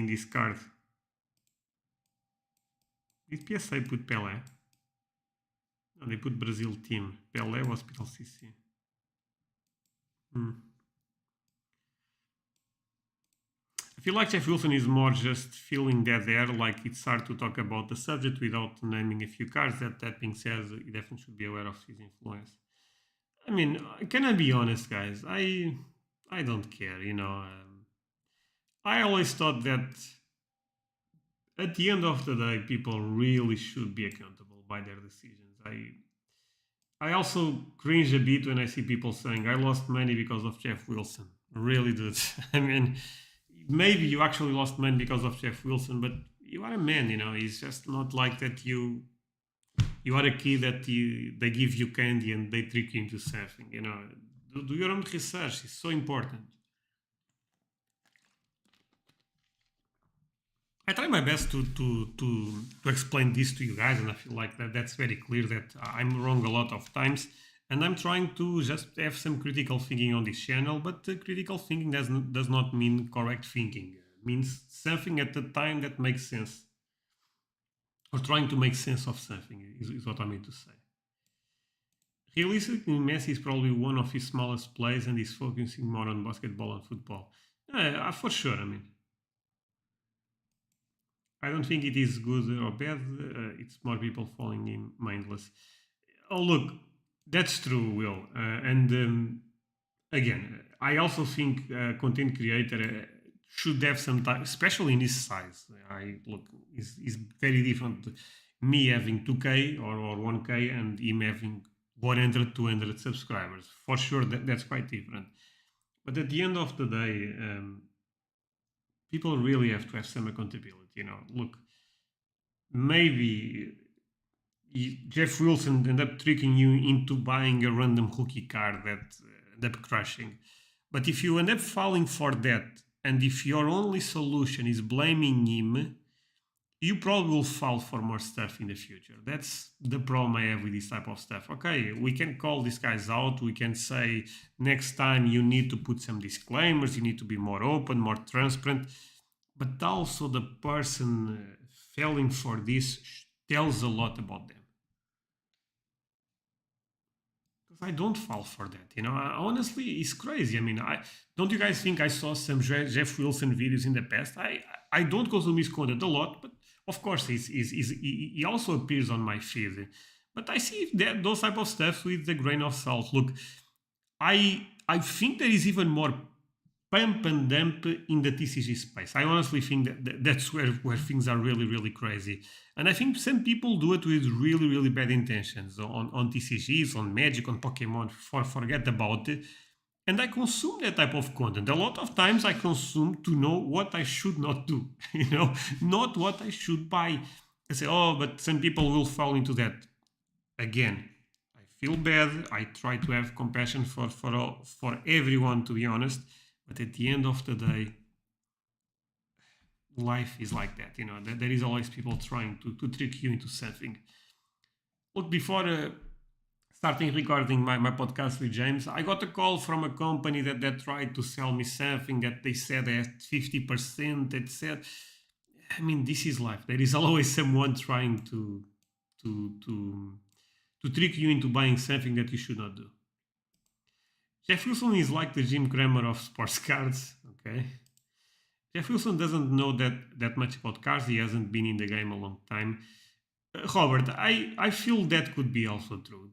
A: this card. Did PSA put Pelé? No, they put Brazil team. Pelé was PWCC. I feel like Jeff Wilson is more just filling that air, like it's hard to talk about the subject without naming a few cards. That being said, he definitely should be aware of his influence. I mean, can I be honest, guys? I don't care, you know. I always thought that at the end of the day, people really should be accountable by their decisions. I also cringe a bit when I see people saying I lost money because of Jeff Wilson. Really, dude. I mean, maybe you actually lost money because of Jeff Wilson, but you are a man. He's just not like that. You are a kid that they give you candy and they trick you into something. Do your own research. It's so important. I try my best to explain this to you guys, and I feel like that's very clear that I'm wrong a lot of times, and I'm trying to just have some critical thinking on this channel. But critical thinking does not mean correct thinking. It means something at the time that makes sense, or trying to make sense of something is what I mean to say. Realistically, Messi is probably one of his smallest plays, and he's focusing more on basketball and football. For sure. I mean, I don't think it is good or bad. It's more people falling in mindless. Oh, look, that's true, Will. And again, I also think content creator should have some time, especially in this size. I look is very different. Me having 2K or 1K and him having 100, 200 subscribers. For sure, that's quite different. But at the end of the day, people really have to have some accountability. Look, maybe Jeff Wilson ended up tricking you into buying a random rookie card that ended up crashing. But if you end up falling for that, and if your only solution is blaming him, you probably will fall for more stuff in the future. That's the problem I have with this type of stuff. Okay, we can call these guys out. We can say next time you need to put some disclaimers. You need to be more open, more transparent. But also the person falling for this tells a lot about them. Because I don't fall for that. Honestly, it's crazy. I mean, don't you guys think I saw some Jeff Wilson videos in the past? I don't consume his content a lot, but of course he also appears on my feed. But I see those type of stuff with a grain of salt. Look, I think there is even more pump and dump in the TCG space. I honestly think that's where things are really, really crazy. And I think some people do it with really, really bad intentions on TCGs, on Magic, on Pokemon, forget about it. And I consume that type of content. A lot of times I consume to know what I should not do, not what I should buy. I say, oh, but some people will fall into that. Again, I feel bad. I try to have compassion for everyone, to be honest. But at the end of the day, life is like that. There is always people trying to trick you into something. Look, before starting recording my podcast with James, I got a call from a company that tried to sell me something that they said at 50%. That said, I mean, this is life. There is always someone trying to trick you into buying something that you should not do. Jeff Wilson is like the Jim Cramer of sports cards, okay? Jeff Wilson doesn't know that much about cards. He hasn't been in the game a long time. Robert, I feel that could be also true,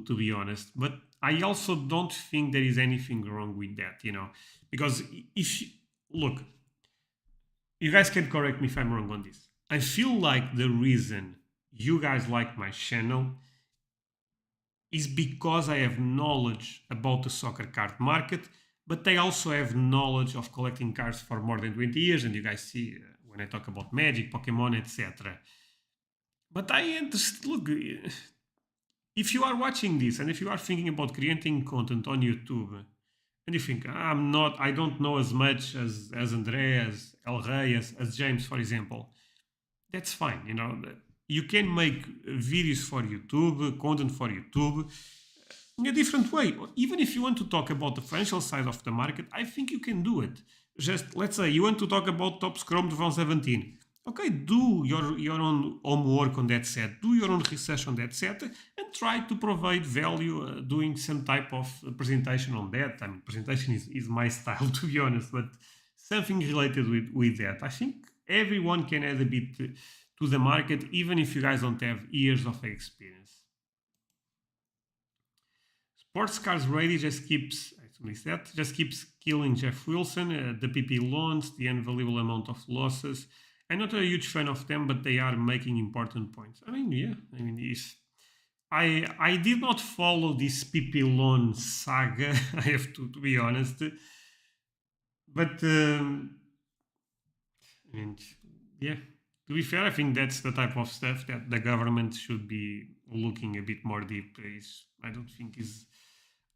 A: to be honest. But I also don't think there is anything wrong with that, Because look, you guys can correct me if I'm wrong on this. I feel like the reason you guys like my channel is because I have knowledge about the soccer card market, but I also have knowledge of collecting cards for more than 20 years, and you guys see when I talk about Magic, Pokemon, etc. But I understand, look, if you are watching this and if you are thinking about creating content on YouTube, and you think, I don't know as much as Andre, as El Rey, as James, for example, that's fine, You can make videos for YouTube, content for YouTube, in a different way. Even if you want to talk about the financial side of the market, I think you can do it. Just, let's say, you want to talk about Top Scrum 2017. Okay, do your own homework on that set, do your own research on that set, and try to provide value doing some type of presentation on that. I mean, presentation is my style, to be honest, but something related with that. I think everyone can add a bit to the market, even if you guys don't have years of experience. Sports Cars Ready just keeps killing Jeff Wilson, the PP loans, the unbelievable amount of losses. I'm not a huge fan of them, but they are making important points. I did not follow this Pipilon saga. I have to be honest, but I mean, yeah. To be fair, I think that's the type of stuff that the government should be looking a bit more deep. I don't think is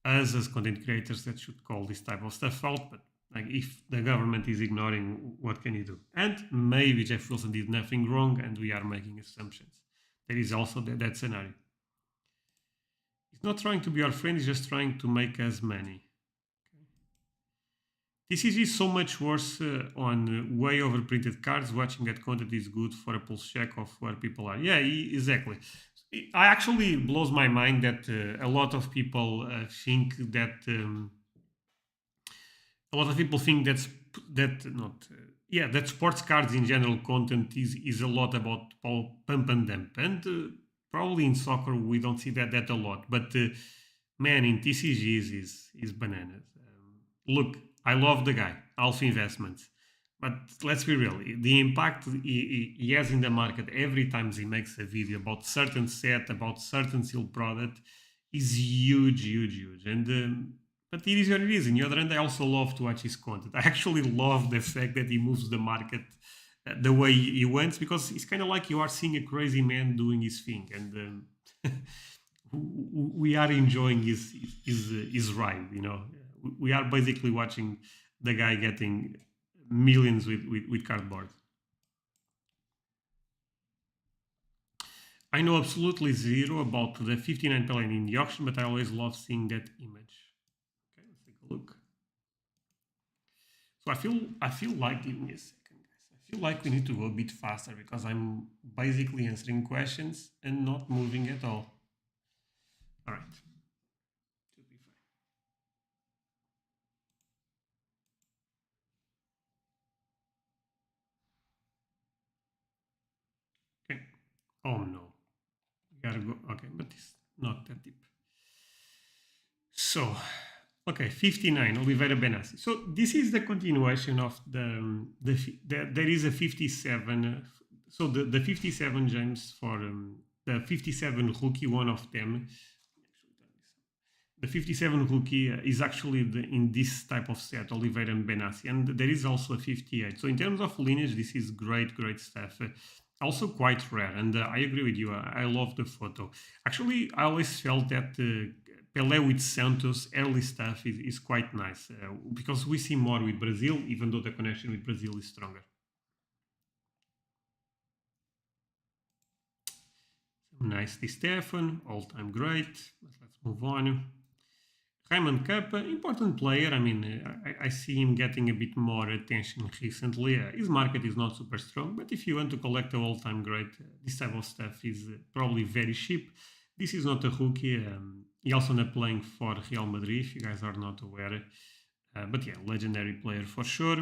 A: us as content creators that should call this type of stuff out. But like, if the government is ignoring, what can you do? And maybe Jeff Wilson did nothing wrong, and we are making assumptions. There is also that scenario. He's not trying to be our friend; he's just trying to make us money. This is so much worse on way overprinted cards. Watching that content is good for a pulse check of where people are. Yeah, exactly. I actually blows my mind that a lot of people think that a lot of people think that not yeah, that sports cards in general content is a lot about pump and dump, and probably in soccer we don't see that a lot. But man, in TCGs is bananas. Look, I love the guy, Alpha Investments, but let's be real. The impact he has in the market every time he makes a video about certain set, about certain sealed product, is huge, huge, huge. And but it is what it is. On the other hand, I also love to watch his content. I actually love the fact that he moves the market the way he wants, because it's kind of like you are seeing a crazy man doing his thing, and we are enjoying his ride. We are basically watching the guy getting millions with cardboard. I know absolutely zero about the 59 Pelion in the auction, but I always love seeing that image. Okay, let's take a look. So I feel like, give me a second, guys. I feel like we need to go a bit faster because I'm basically answering questions and not moving at all. All right. Should be fine. Okay. Oh no. We gotta go. Okay, but it's not that deep. So, okay, 59, Oliveira Benassi. So this is the continuation of there is a 57. So the 57 James for the 57 rookie, one of them. The 57 rookie is actually in this type of set, Oliveira and Benassi, and there is also a 58. So in terms of lineage, this is great, great stuff. Also quite rare, and I agree with you. I love the photo. Actually, I always felt that Pelé with Santos early stuff is quite nice because we see more with Brazil, even though the connection with Brazil is stronger. Nice Di Stefan, all-time great. But let's move on. Raymond Cup, important player. I mean, I see him getting a bit more attention recently. His market is not super strong, but if you want to collect an all-time great, this type of stuff is probably very cheap. This is not a rookie. He also not playing for Real Madrid, if you guys are not aware. But yeah, legendary player for sure.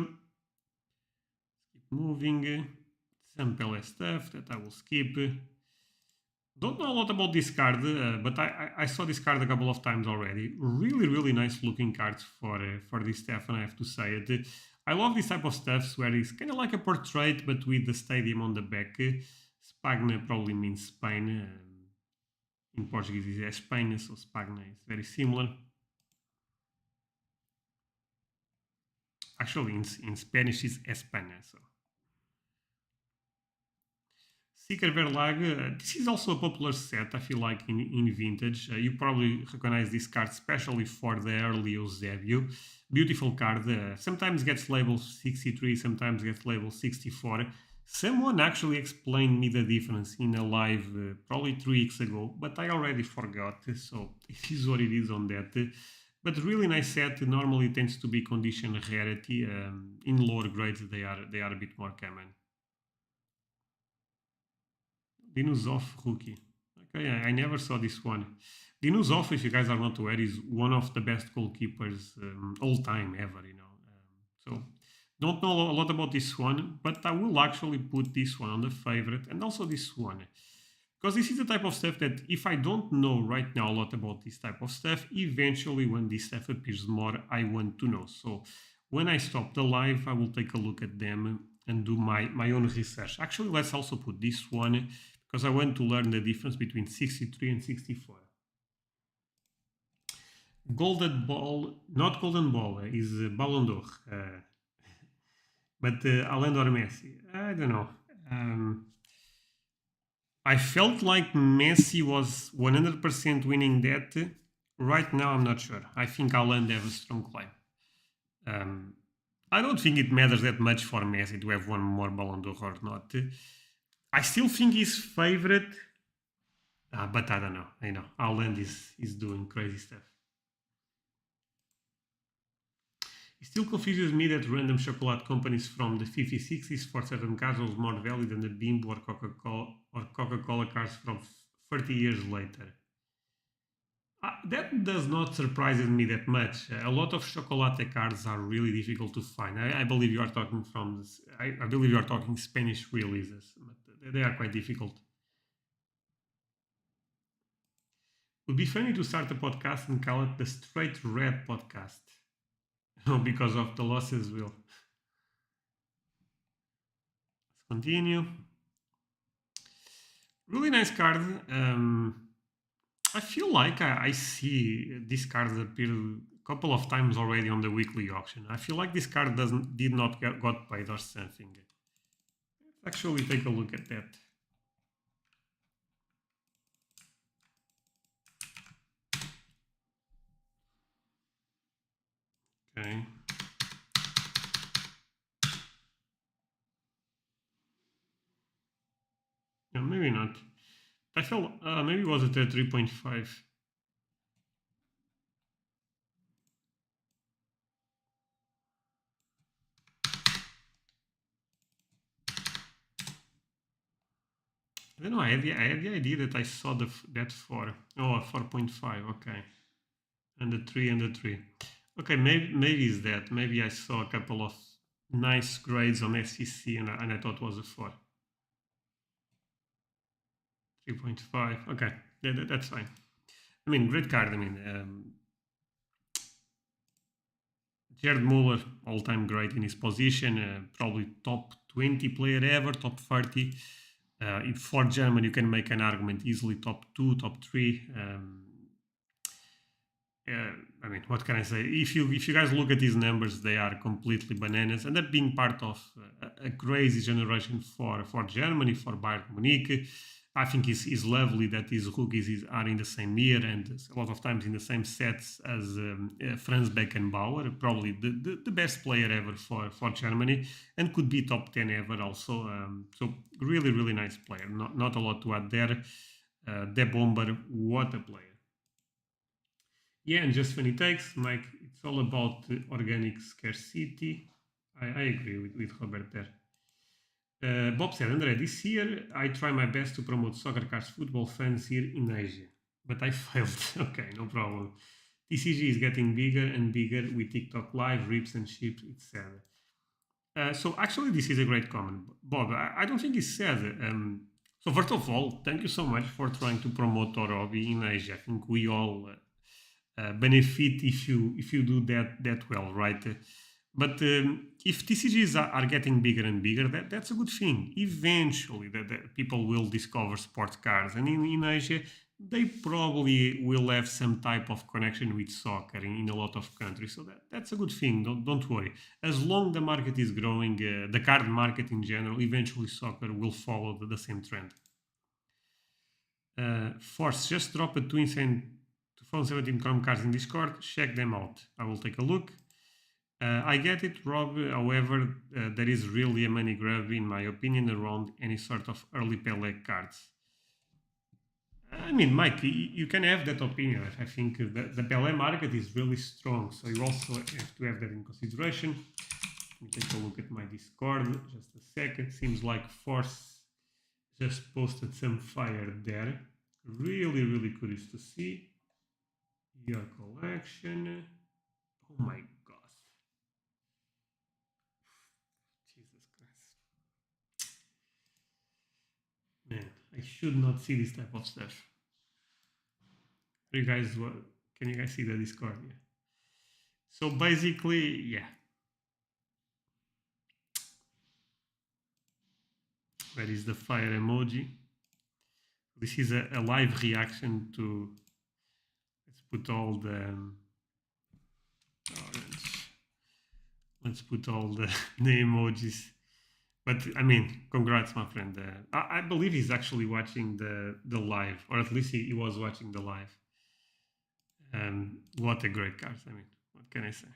A: Keep moving. Some Pelé stuff that I will skip. Don't know a lot about this card, but I saw this card a couple of times already. Really, really nice looking cards for this Stefan, I have to say it. I love this type of stuffs where it's kind of like a portrait, but with the stadium on the back. Spagna probably means Spain. In Portuguese, it's España, so Spagna is very similar. Actually, in Spanish, it's España, so. Seeker Verlag, this is also a popular set, I feel like, in vintage. You probably recognize this card, especially for the early Eusebio. Beautiful card. Sometimes gets labeled 63, sometimes gets labeled 64. Someone actually explained me the difference in a live probably 3 weeks ago, but I already forgot, so it is what it is on that. But really nice set. Normally tends to be condition rarity. In lower grades, they are a bit more common. Dinuzov rookie. Okay, I never saw this one. Dinuzov, if you guys are not aware, is one of the best goalkeepers all time ever. So don't know a lot about this one, but I will actually put this one on the favorite, and also this one, because this is the type of stuff that if I don't know right now a lot about this type of stuff, eventually when this stuff appears more, I want to know. So when I stop the live, I will take a look at them and do my own research. Actually, let's also put this one, because I want to learn the difference between 63 and 64. Golden Ball, not Golden Ball, is Ballon d'Or. But Haaland or Messi? I don't know. I felt like Messi was 100% winning that. Right now, I'm not sure. I think Haaland has a strong claim. I don't think it matters that much for Messi to have one more Ballon d'Or or not. I still think he's favorite, but I don't know. I know Haaland is doing crazy stuff. It still confuses me that random chocolate companies from the 50s, 60s for certain cars was more value than the Bimbo or Coca-Cola cars from 30 years later. That does not surprise me that much. A lot of chocolate cards are really difficult to find. I believe you are talking from this. I believe you are talking Spanish releases, but they are quite difficult. Would be funny to start a podcast and call it the Straight Red Podcast. Because of the losses, will. Let's continue. Really nice card. I feel like I see this card appear a couple of times already on the weekly auction. I feel like this card did not got paid or something. Let's actually take a look at that. Okay. Yeah, maybe not. I felt maybe it was at 3.5. I don't know. I had the idea that I saw that 4. Oh, 4.5. Okay, and the 3 and the 3. Okay, maybe it's that. Maybe I saw a couple of nice grades on SEC and I thought it was a 4. 3.5. Okay, that's fine. I mean, great card. I mean, Jared Muller, all-time great in his position, probably top 20 player ever, top 30. For Germany, you can make an argument easily top 2, top 3. I mean, what can I say? If you guys look at these numbers, they are completely bananas, and that being part of a crazy generation for Germany, for Bayern Munich. I think it's lovely that these rookies are in the same year and a lot of times in the same sets as Franz Beckenbauer, probably the best player ever for Germany, and could be top 10 ever also. So really, really nice player. Not a lot to add there. De Bomber, what a player. Yeah, and just funny takes, Mike, it's all about organic scarcity. I agree with Robert there. Bob said, André, this year I try my best to promote soccer cars football fans here in Asia, but I failed. Okay, no problem. TCG is getting bigger and bigger with TikTok live, rips and ships, etc. So actually, this is a great comment, Bob. I don't think it's sad. So first of all, thank you so much for trying to promote our hobby in Asia. I think we all benefit if you do that well, right? But if TCGs are getting bigger and bigger, that's a good thing. Eventually, that people will discover sports cars, and in Asia, they probably will have some type of connection with soccer in a lot of countries. So that's a good thing. Don't worry. As long the market is growing, the card market in general, eventually soccer will follow the same trend. Force just dropped 2 insane 2017 Chrome cards in Discord. Check them out. I will take a look. I get it, Rob. However, there is really a money grab, in my opinion, around any sort of early Pele cards. I mean, Mike, you can have that opinion. I think the Pele market is really strong, so you also have to have that in consideration. Let me take a look at my Discord. Just a second. Seems like Force just posted some fire there. Really, really curious to see your collection. Oh my god. Jesus Christ. Man, I should not see this type of stuff. You guys, can you guys see the Discord? Yeah. So basically, yeah. Where is the fire emoji? This is a live reaction to. Let's put all the orange. Let's put all the, the emojis. But I mean, congrats, my friend. I believe he's actually watching the live, or at least he was watching the live. What a great card! I mean, what can I say?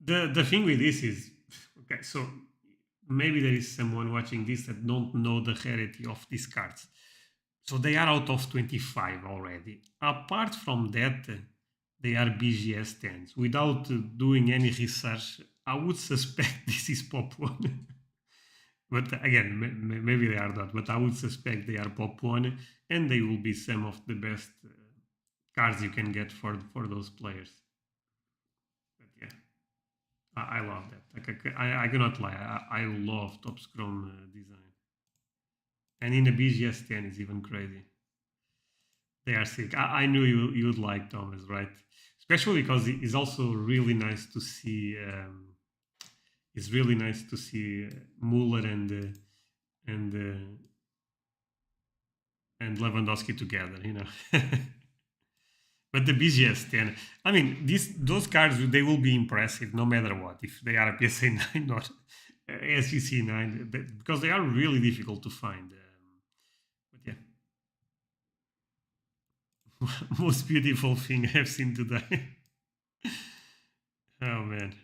A: The thing with this is, okay, so maybe there is someone watching this that don't know the rarity of these cards. So they are out of 25 already. Apart from that, they are BGS 10s. Without doing any research, I would suspect this is Pop 1. But again, maybe they are not, but I would suspect they are Pop 1, and they will be some of the best cards you can get for those players. But yeah, I love that. Like, I cannot lie, I love Top Scrum design. And in the BGS 10 is even crazy. They are sick. I knew you would like Thomas, right? Especially because it's also really nice to see. It's really nice to see Muller and Lewandowski together, you know. But the BGS 10, I mean, those cards they will be impressive no matter what, if they are a PSA 9 or SEC 9, because they are really difficult to find. But yeah. Most beautiful thing I've seen today. Oh man.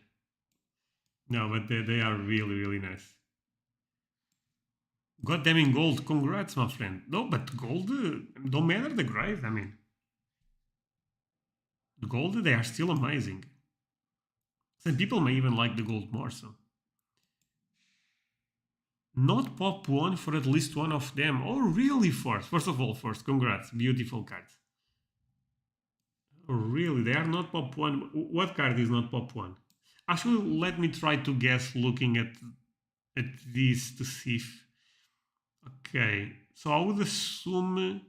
A: No, but they are really, really nice. Got them in gold. Congrats, my friend. No, but gold don't matter the grade. I mean, the gold they are still amazing. Some people may even like the gold more. So, not Pop 1 for at least one of them. Oh, really? First of all, congrats. Beautiful cards. Oh, really? They are not Pop 1. What card is not Pop 1? Actually, let me try to guess looking at this to see if... Okay, so I would assume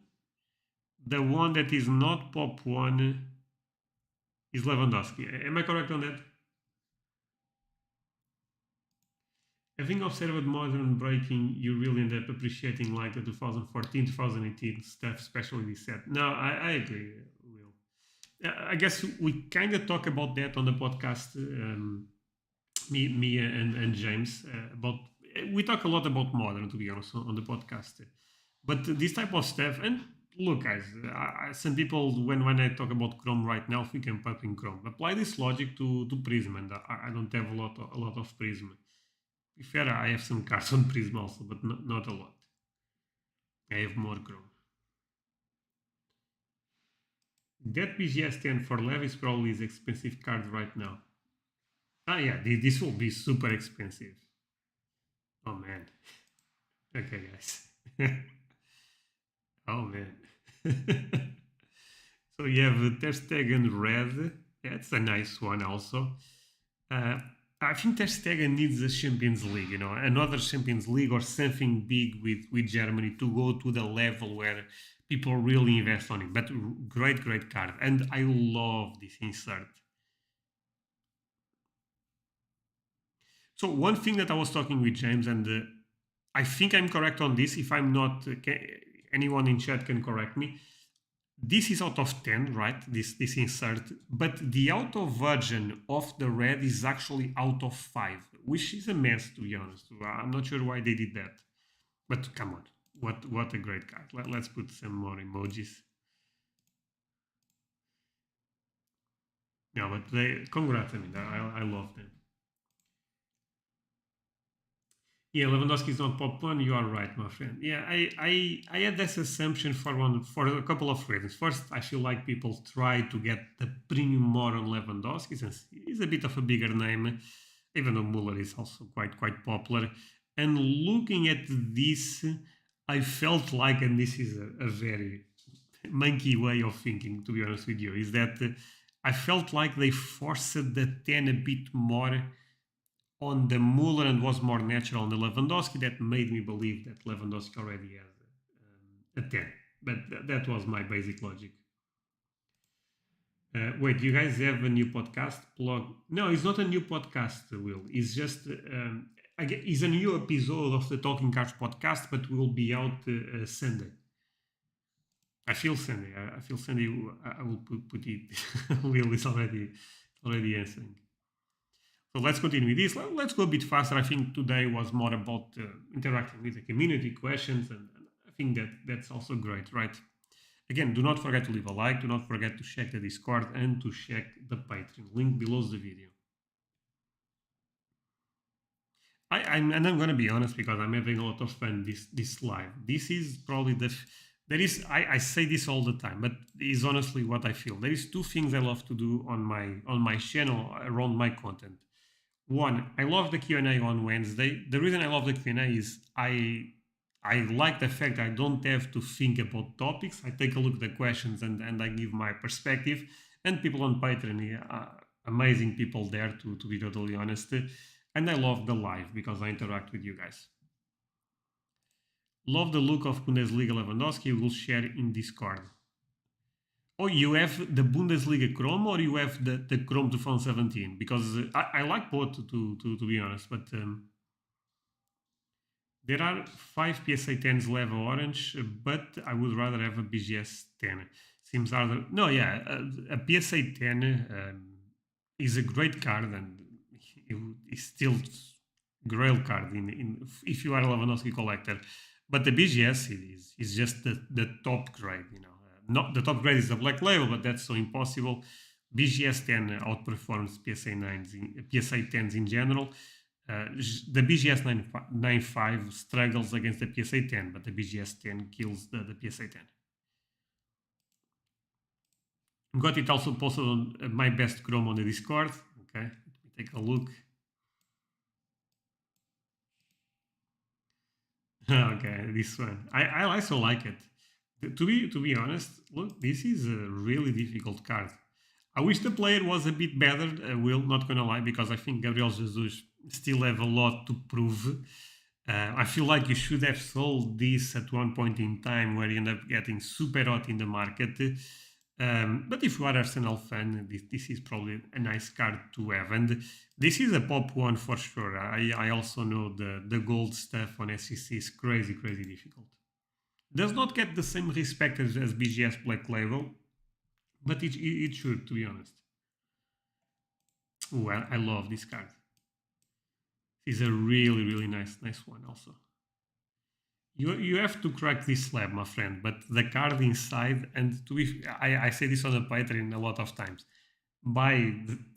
A: the one that is not Pop 1 is Lewandowski. Am I correct on that? Having observed modern breaking, you really end up appreciating like the 2014, 2018 stuff, especially this set. No, I agree, Will. I guess we kind of talk about that on the podcast, me and James. We talk a lot about modern, to be honest, on the podcast. But this type of stuff, and look, guys, some people when I talk about Chrome right now, think I'm pumping Chrome. Apply this logic to Prism, and I don't have a lot of Prism. To be fair, I have some cards on Prism also, but not a lot. I have more Chrome. That BGS 10 for Lev is probably his expensive card right now. Ah, yeah, this will be super expensive. Oh man. Okay, guys. Oh man. So you have Ter Stegen red. That's a nice one also. I think Ter Stegen needs a Champions League, you know, another Champions League or something big with Germany to go to the level where people really invest on it. But great card. And I love this insert. So one thing that I was talking with James, and I think I'm correct on this. If I'm not, anyone in chat can correct me. This is out of 10, right? This insert, but the auto version of the red is actually out of 5, which is a mess, to be honest. I'm not sure why they did that, but come on, what a great card. Let's put some more emojis. No, but congrats. I mean, I love them. Yeah, Lewandowski is not Pop 1. You are right, my friend. Yeah, I had this assumption for a couple of reasons. First, I feel like people try to get the premium more on Lewandowski since he's a bit of a bigger name, even though Muller is also quite popular. And looking at this, I felt like, and this is a very monkey way of thinking, to be honest with you, is that I felt like they forced the 10 a bit more on the Muller and was more natural on the Lewandowski. That made me believe that Lewandowski already has a 10. But that was my basic logic. Wait, you guys have a new podcast? Plug? No, it's not a new podcast, Will. It's just It's a new episode of the Talking Cards podcast, but will be out Sunday. I feel Sunday. I feel Sunday. I will put it. Will is already answering. So let's continue with this. Let's go a bit faster. I think today was more about interacting with the community, questions, and I think that's also great, right? Again, do not forget to leave a like. Do not forget to check the Discord and to check the Patreon. Link below the video. I'm going to be honest because I'm having a lot of fun this live. This is probably there is I say this all the time, but it's honestly what I feel. There is two things I love to do on my channel around my content. One, I love the Q&A on Wednesday. The reason I love the Q&A is I like the fact I don't have to think about topics. I take a look at the questions and I give my perspective. And people on Patreon, amazing people there to be totally honest. And I love the live because I interact with you guys. Love the look of Bundesliga Lewandowski. We'll share in Discord. Oh, you have the Bundesliga Chrome or you have the Chrome 2017? Because I like both to be honest, but there are 5 PSA 10s level orange, but I would rather have a BGS 10. Seems harder. No, yeah, a PSA 10 is a great card and it's still grail card if you are a Lewandowski collector. But the BGS is just the top grade, you know. Not the top grade is the black label, but that's so impossible. BGS 10 outperforms PSA 9s, PSA 10s in general. The BGS 9.5 struggles against the PSA 10, but the BGS 10 kills the PSA 10. Got it also posted on my best Chrome on the Discord. Okay, let me take a look. Okay, this one. I also like it. To be honest, look, this is a really difficult card. I wish the player was a bit better. Will, not gonna lie, because I think Gabriel Jesus still have a lot to prove. I feel like you should have sold this at one point in time where you end up getting super hot in the market. But if you are Arsenal fan, this is probably a nice card to have. And this is a pop one for sure. I also know the gold stuff on SCC is crazy difficult. Does not get the same respect as BGS Black Label, but it should, to be honest. Oh, I love this card. It's a really nice one also. You have to crack this slab, my friend, but the card inside, and I say this on the Patreon a lot of times, buy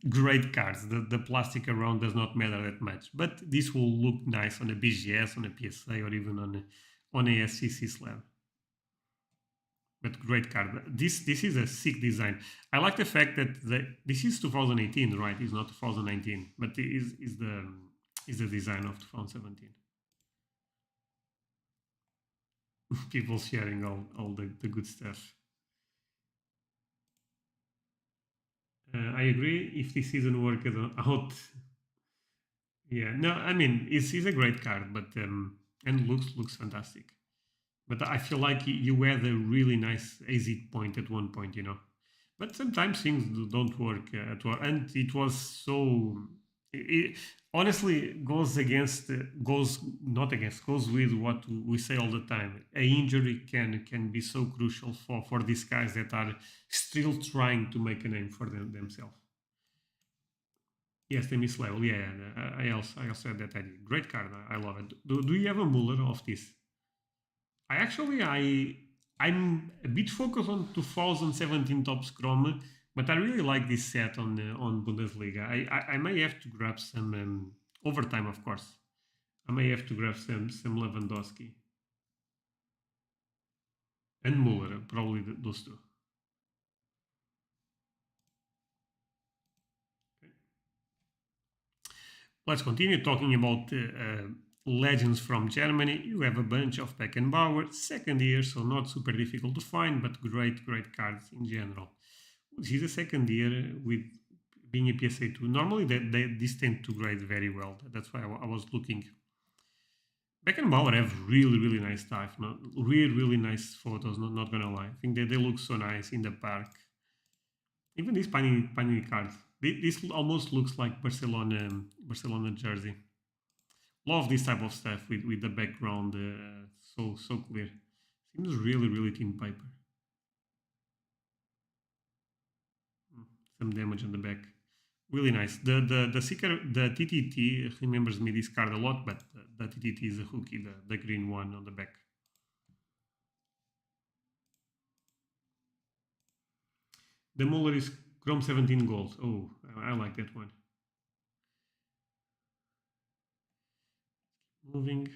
A: great cards. The plastic around does not matter that much, but this will look nice on a BGS, on a PSA, or even on a SCC slab. But great card. This is a sick design. I like the fact that this is 2018, right? It's not 2019, but it is the design of 2017. People sharing all the good stuff. I agree. If this isn't working out, yeah, no, I mean it's a great card, but and looks fantastic. But I feel like you had a really nice exit point at one point, you know. But sometimes things don't work at all, and it was so. It honestly goes with what we say all the time. A injury can be so crucial for these guys that are still trying to make a name for themselves. Yes, the miss level. Yeah, I also had that idea. Great card. I love it. Do you have a Muller of this? I'm a bit focused on 2017 Top Scrum, but I really like this set on Bundesliga. I may have to grab some overtime, of course. I may have to grab some Lewandowski and Muller, probably those two. Okay. Let's continue talking about legends from Germany. You have a bunch of Beckenbauer, second year, so not super difficult to find, but great cards in general. This is a second year with being a PSA 2. Normally, these tend to grade very well. That's why I was looking. Beckenbauer have really nice stuff. Really nice photos, not gonna lie. I think they look so nice in the park. Even this Panini card. This almost looks like Barcelona jersey. Love this type of stuff with the background so clear. Seems really thin paper. Some damage on the back. Really nice. The Seeker, the TTT remembers me this card a lot, but the TTT is a hooky, the green one on the back. The Muller is Chrome 17 gold. Oh, I like that one. Moving.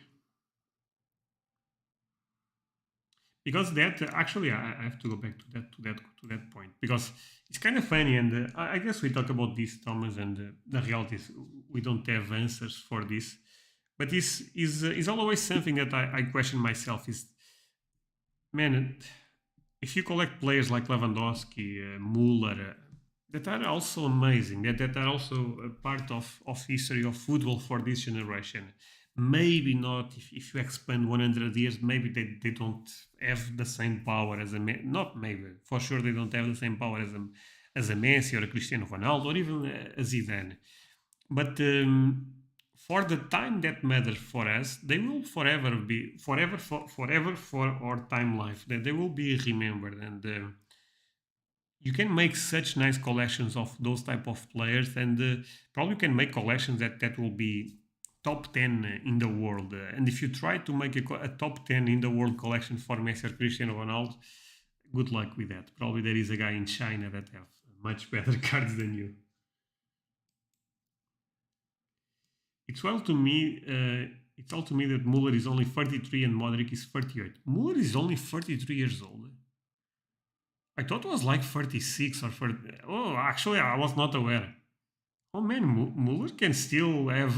A: Because that actually I have to go back to that point because it's kind of funny, and I guess we talk about this, Thomas, and the reality is we don't have answers for this, but this is always something that I question myself. Is, man, if you collect players like Lewandowski, Muller, that are also amazing, that are also a part of history of football for this generation. Maybe not if you expand 100 years, maybe they don't have the same power as not maybe, for sure they don't have the same power as a Messi or a Cristiano Ronaldo or even a Zidane. But for the time that matters for us, they will forever be forever for our time life. That they will be remembered, and you can make such nice collections of those type of players, and probably can make collections that will be top 10 in the world. And if you try to make a top 10 in the world collection for Messi or Cristiano Ronaldo, good luck with that. Probably there is a guy in China that have much better cards than you. It's well to me. It's all to me that Muller is only 33 and Modric is 38. Muller is only 33 years old. I thought it was like 36 or 40. Oh, actually, I was not aware. Oh man, Muller can still have,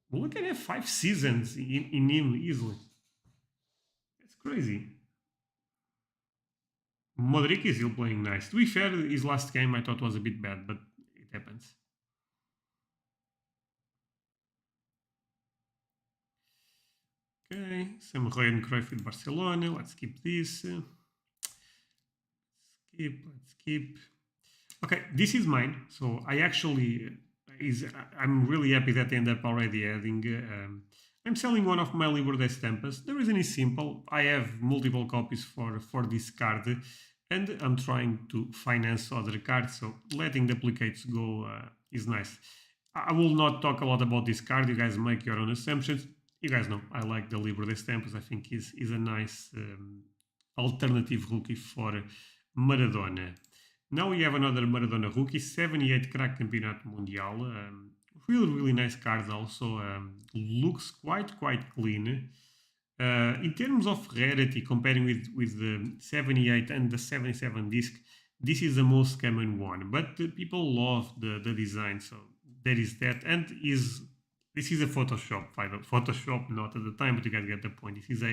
A: Muller can have 5 seasons in him easily. That's crazy. Modric is still playing nice. To be fair, his last game I thought was a bit bad, but it happens. Okay, Sam Ryan Cruyff with Barcelona. Let's keep this. Let's keep. Okay, this is mine. So I actually I'm really happy that I end up already adding. I'm selling one of my Libro de Estampas. The reason is simple. I have multiple copies for this card, and I'm trying to finance other cards. So letting duplicates go is nice. I will not talk a lot about this card. You guys make your own assumptions. You guys know I like the Libro de Estampas. I think is a nice alternative rookie for Maradona. Now we have another Maradona rookie, 78 crack Campeonato Mundial. Really nice card also. Looks quite clean. In terms of rarity, comparing with the 78 and the 77 disc, this is the most common one. But people love the design, so there is that. And this is a Photoshop file. Photoshop not at the time, but you guys get the point. This is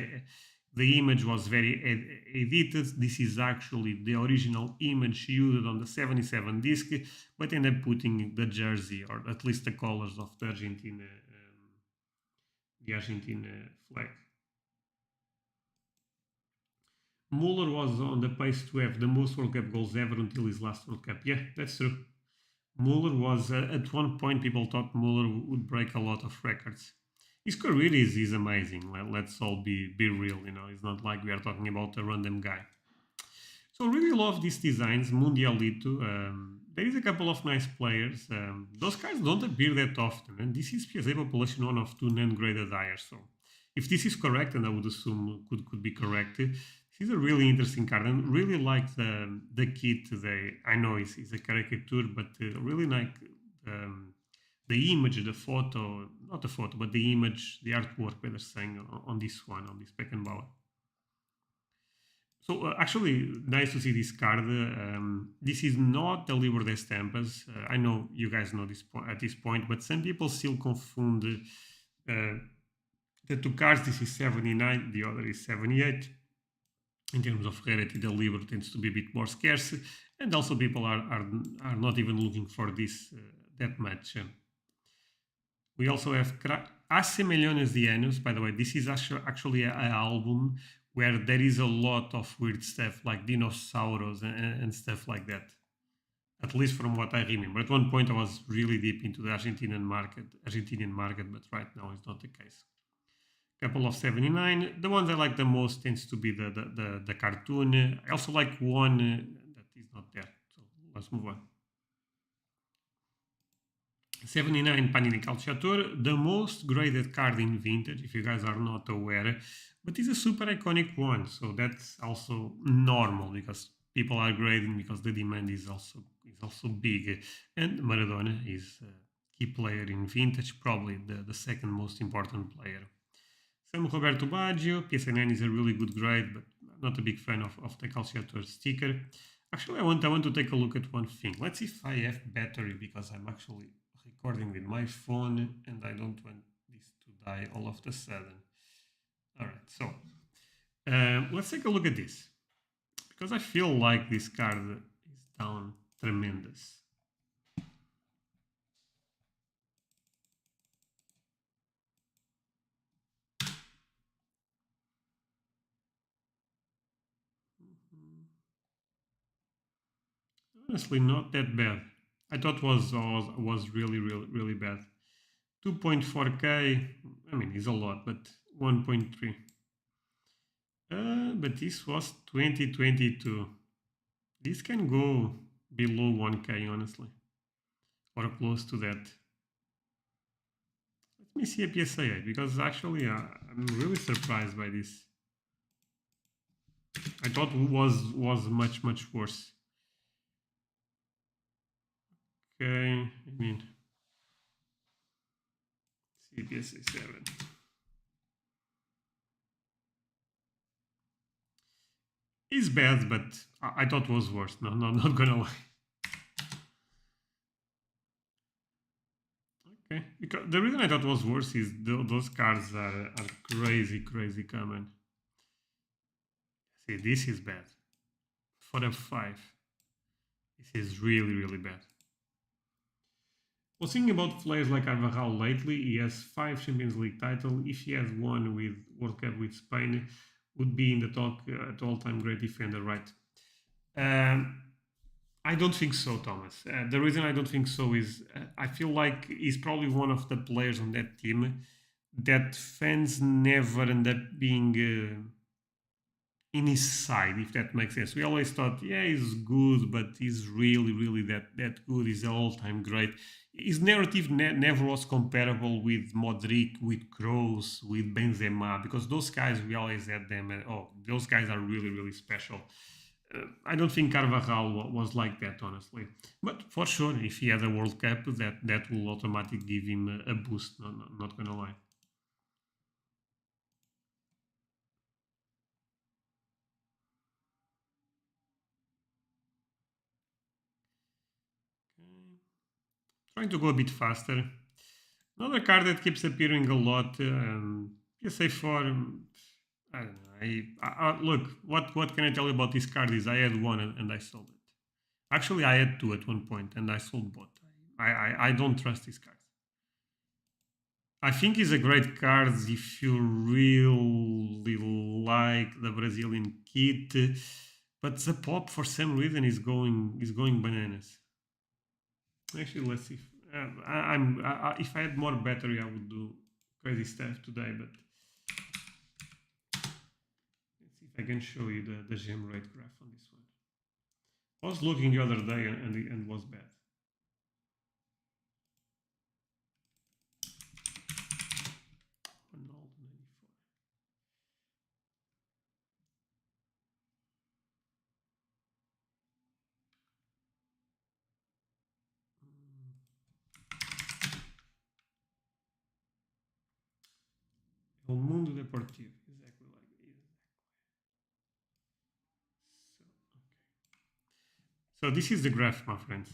A: the image was very edited. This is actually the original image used on the 77 disc, but ended up putting the jersey, or at least the colors of the Argentina flag. Muller was on the pace to have the most World Cup goals ever until his last World Cup. Yeah, that's true. Muller was, at one point, people thought Muller would break a lot of records. His career is amazing. Let's all be real, It's not like we are talking about a random guy. So really love these designs, Mundialito. There is a couple of nice players. Those cards don't appear that often, and this is PSA population 1 of 2 non-graded hires. So if this is correct, and I would assume could be correct, this is a really interesting card, and really like the kit. I know it's a caricature, but really like the image, the photo, not the photo, but the image, the artwork that they're saying on this one, on this Beckenbauer. So actually, nice to see this card. This is not the Libro de Estampas. I know you guys know this at this point, but some people still confund the two cards. This is 79, the other is 78. In terms of rarity, the Libro tends to be a bit more scarce, and also people are not even looking for this that much. We also have Hace Millones de Años. By the way, this is actually an album where there is a lot of weird stuff like dinosaurs and stuff like that. at least from what I remember. At one point, I was really deep into the Argentinian market, but right now it's not the case. Couple of 79. The ones I like the most tends to be the cartoon. I also like one that is not there. So let's move on. 79 Panini Calciatore, the most graded card in vintage, if you guys are not aware, but it's a super iconic one, so that's also normal because people are grading because the demand is also big, and Maradona is a key player in vintage, probably the second most important player. Sam Roberto Baggio, PSA9 is a really good grade, but I'm not a big fan of the Calciatore sticker. Actually, I want to take a look at one thing. Let's see if I have battery, because I'm actually recording with my phone and I don't want this to die all of a sudden. All right, so let's take a look at this, because I feel like this card is down tremendous. Honestly, not that bad. I thought was really bad. 2.4k. I mean, it's a lot, but 1.3. But this was 2022. This can go below 1k, honestly, or close to that. Let me see a PSA 8, because actually I'm really surprised by this. I thought it was much worse. Okay, I mean, PSA 7. It's bad, but I thought it was worse. No, not gonna lie. Okay, because the reason I thought it was worse is those cards are crazy common. See, this is bad. For a 5. This is really bad. Well, thinking about players like Carvajal lately, he has 5 Champions League titles. If he has one with World Cup with Spain, would be in the talk at all-time great defender, right? I don't think so, Thomas. The reason I don't think so is I feel like he's probably one of the players on that team that fans never end up being in his side, if that makes sense. We always thought, yeah, he's good, but he's really that good. He's all-time great. His narrative never was comparable with Modric, with Kroos, with Benzema, because those guys, we always had them. Those guys are really special. I don't think Carvajal was like that, honestly. But for sure, if he has a World Cup, that will automatically give him a boost. Not gonna lie. Okay. Trying to go a bit faster. Another card that keeps appearing a lot. PSA 4. I don't know. Look, what can I tell you about this card is I had one and I sold it. Actually, I had two at one point and I sold both. I don't trust this card. I think it's a great card if you really like the Brazilian kit, but the pop for some reason is going bananas. Actually, let's see. If I had more battery, I would do crazy stuff today. But let's see if I can show you the gem rate graph on this one. I was looking the other day and was bad. El Mundo Deportivo, exactly like this. So this is the graph, my friends.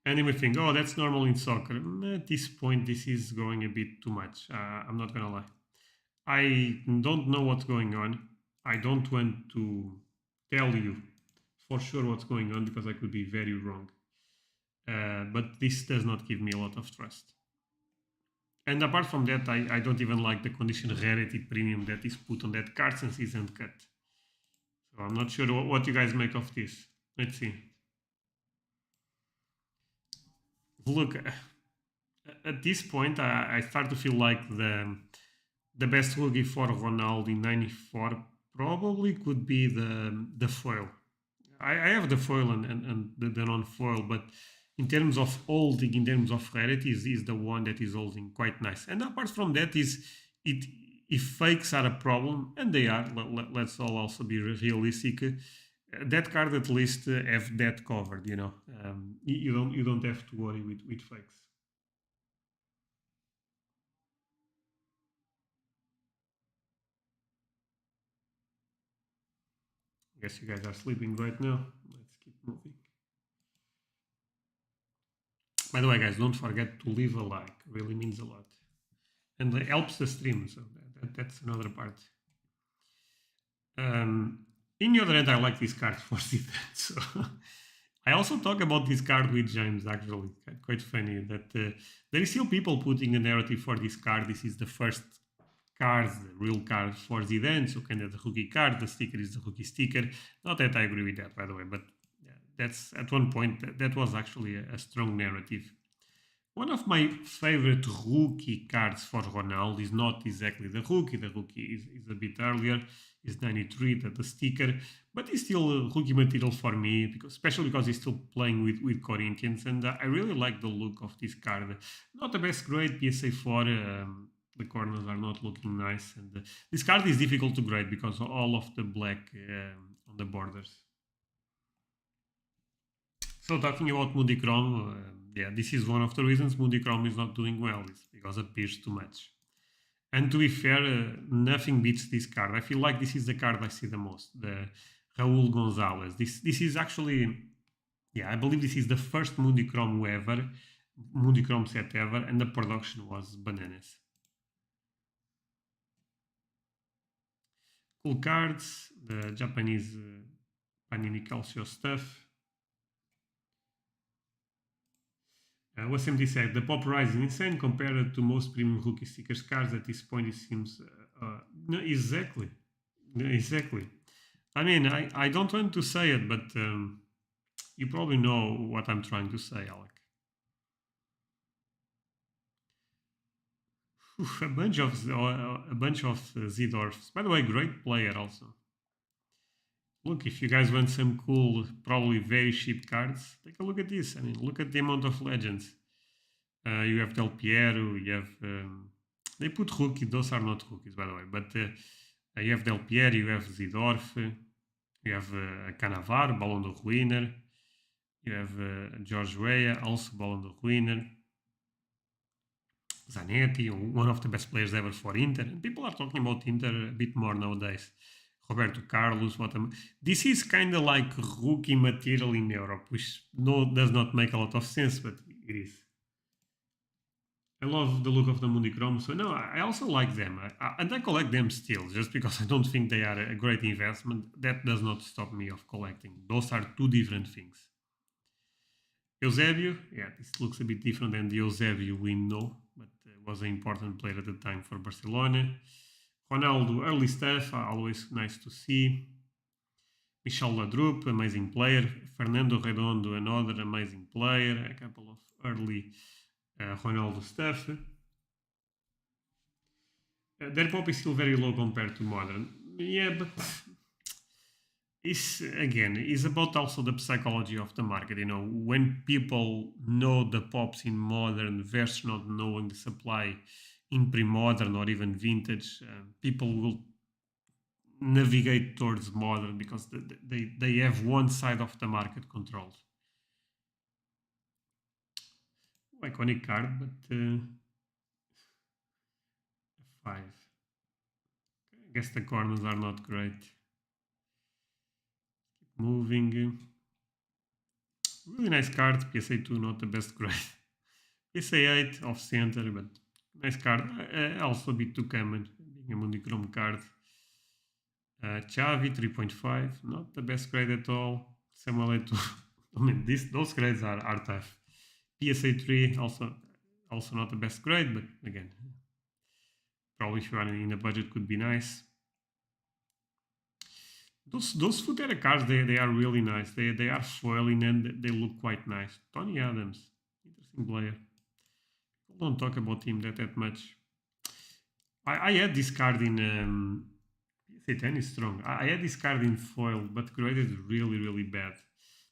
A: And you may think, oh, that's normal in soccer. At this point, this is going a bit too much. I'm not gonna lie. I don't know what's going on. I don't want to tell you for sure what's going on because I could be very wrong. But this does not give me a lot of trust. And apart from that, I don't even like the condition rarity premium that is put on that card since it isn't cut. So I'm not sure what you guys make of this. Let's see. look, at this point, I start to feel like the best rookie for Ronaldo in '94 probably could be the foil. I have the foil and the non-foil, but in terms of holding, in terms of rarities, is the one that is holding quite nice. And apart from that, is it if fakes are a problem, and they are, let's all also be realistic. That card at least have that covered. You don't have to worry with fakes. I guess you guys are sleeping right now. Let's keep moving. By the way, guys, don't forget to leave a like. Really means a lot, and it helps the stream. So that's another part. In the other end, I like this card for defense. So I also talk about this card with James. Actually, quite funny that there is still people putting a narrative for this card. This is the first card, the real card for Zidane. So kind of the rookie card. The sticker is the rookie sticker. Not that I agree with that, by the way, but yeah, that's at one point that was actually a strong narrative. One of my favorite rookie cards for Ronaldo is not exactly the rookie. The rookie is a bit earlier, is 93, the sticker, but it's still rookie material for me, especially because he's still playing with Corinthians, and I really like the look of this card. Not the best grade, PSA 4, the corners are not looking nice, and this card is difficult to grade because all of the black on the borders. So talking about Mudichrome, yeah, this is one of the reasons Mudichrome is not doing well. It's because it appears too much. And to be fair, nothing beats this card. I feel like this is the card I see the most, the Raul Gonzalez. This is actually, yeah, I believe this is the first Mudichrome set ever, and the production was bananas. Cool cards, the Japanese Panini Calcio stuff. Was said the pop rise is insane compared to most premium rookie stickers cards. At this point, it seems no, exactly. I mean, I don't want to say it, but you probably know what I'm trying to say, Alec. A bunch of Zidorfs. By the way, great player also. Look, if you guys want some cool, probably very cheap cards, take a look at this. I mean, look at the amount of legends. You have Del Piero, you have... they put rookie, those are not rookies, by the way, but you have Del Piero, you have Zidorf, you have Cannavaro, Ballon d'Or winner, you have George Weah, also Ballon d'Or winner, Zanetti, one of the best players ever for Inter, and people are talking about Inter a bit more nowadays. Roberto Carlos, this is kind of like rookie material in Europe, which does not make a lot of sense, but it is. I love the look of the Mudichrome, so no, I also like them, and I collect them still, just because I don't think they are a great investment. That does not stop me of collecting. Those are two different things. Eusebio, yeah, this looks a bit different than the Eusebio we know, but was an important player at the time for Barcelona. Ronaldo, early stuff, always nice to see. Michel Ladrup, amazing player. Fernando Redondo, another amazing player. A couple of early Ronaldo stuff. Their pop is still very low compared to modern. Yeah, but it's about also the psychology of the market. When people know the pops in modern versus not knowing the supply in pre-modern or even vintage, people will navigate towards modern because they have one side of the market controlled. Iconic card, but 5. I guess the corners are not great. Keep moving. Really nice card. PSA 2, not the best grade. PSA 8 off center, but nice card. Also a bit too common, being a Mudichrome card. Xavi 3.5, not the best grade at all. Samuel Eto'o, I mean, those grades are tough. PSA 3 also not the best grade, but again, probably if you are in a budget could be nice. Those Futera cards, they are really nice. They are foiling and they look quite nice. Tony Adams, interesting interesting player. People don't talk about him that much. I had this card in PSA 10 is strong. I had this card in foil, but graded really bad.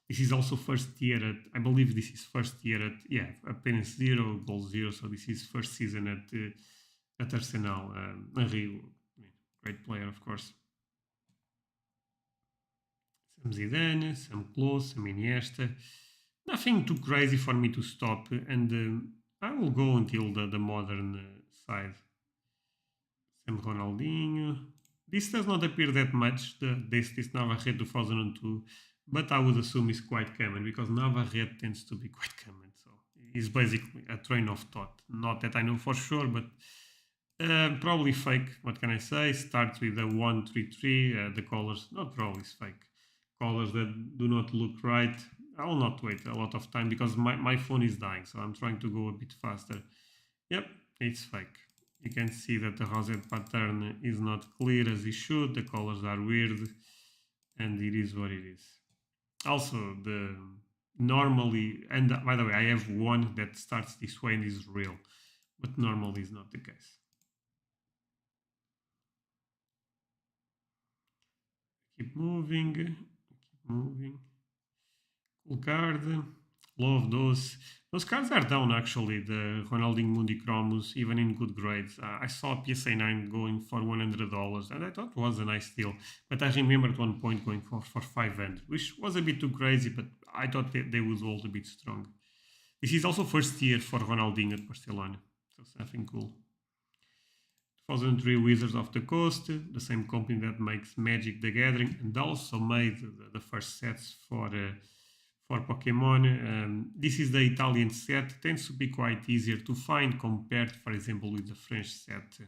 A: This is also first year at, I believe this is first year at, yeah, appearance 0, goal 0. So this is first season at Arsenal. Henry, great player, of course. Some Zidane, some Klose, some Iniesta. Nothing too crazy for me to stop, and I will go until the modern side. Some Ronaldinho. This does not appear that much, this Navarrete 2002, but I would assume it's quite common because Navarrete tends to be quite common. So it's basically a train of thought. Not that I know for sure, but probably fake. What can I say? Starts with a 133. The colors, not probably it's fake. Colors that do not look right. I will not wait a lot of time because my phone is dying, so I'm trying to go a bit faster. Yep, it's fake. You can see that the rosette pattern is not clear as it should. The colors are weird, and it is what it is. Also, the normally, and by the way, I have one that starts this way and is real, but normally is not the case. Keep moving. Cool card. Love those. Those cards are down actually. The Ronaldinho Mundi Cromos, even in good grades. I saw PSA 9 going for $100, and I thought it was a nice deal. But I remember at one point going for 500, which was a bit too crazy. But I thought they would hold a bit strong. This is also first year for Ronaldinho at Barcelona, so something cool. 2003 Wizards of the Coast, the same company that makes Magic the Gathering, and also made the first sets for Pokemon. This is the Italian set, tends to be quite easier to find compared, for example, with the French set.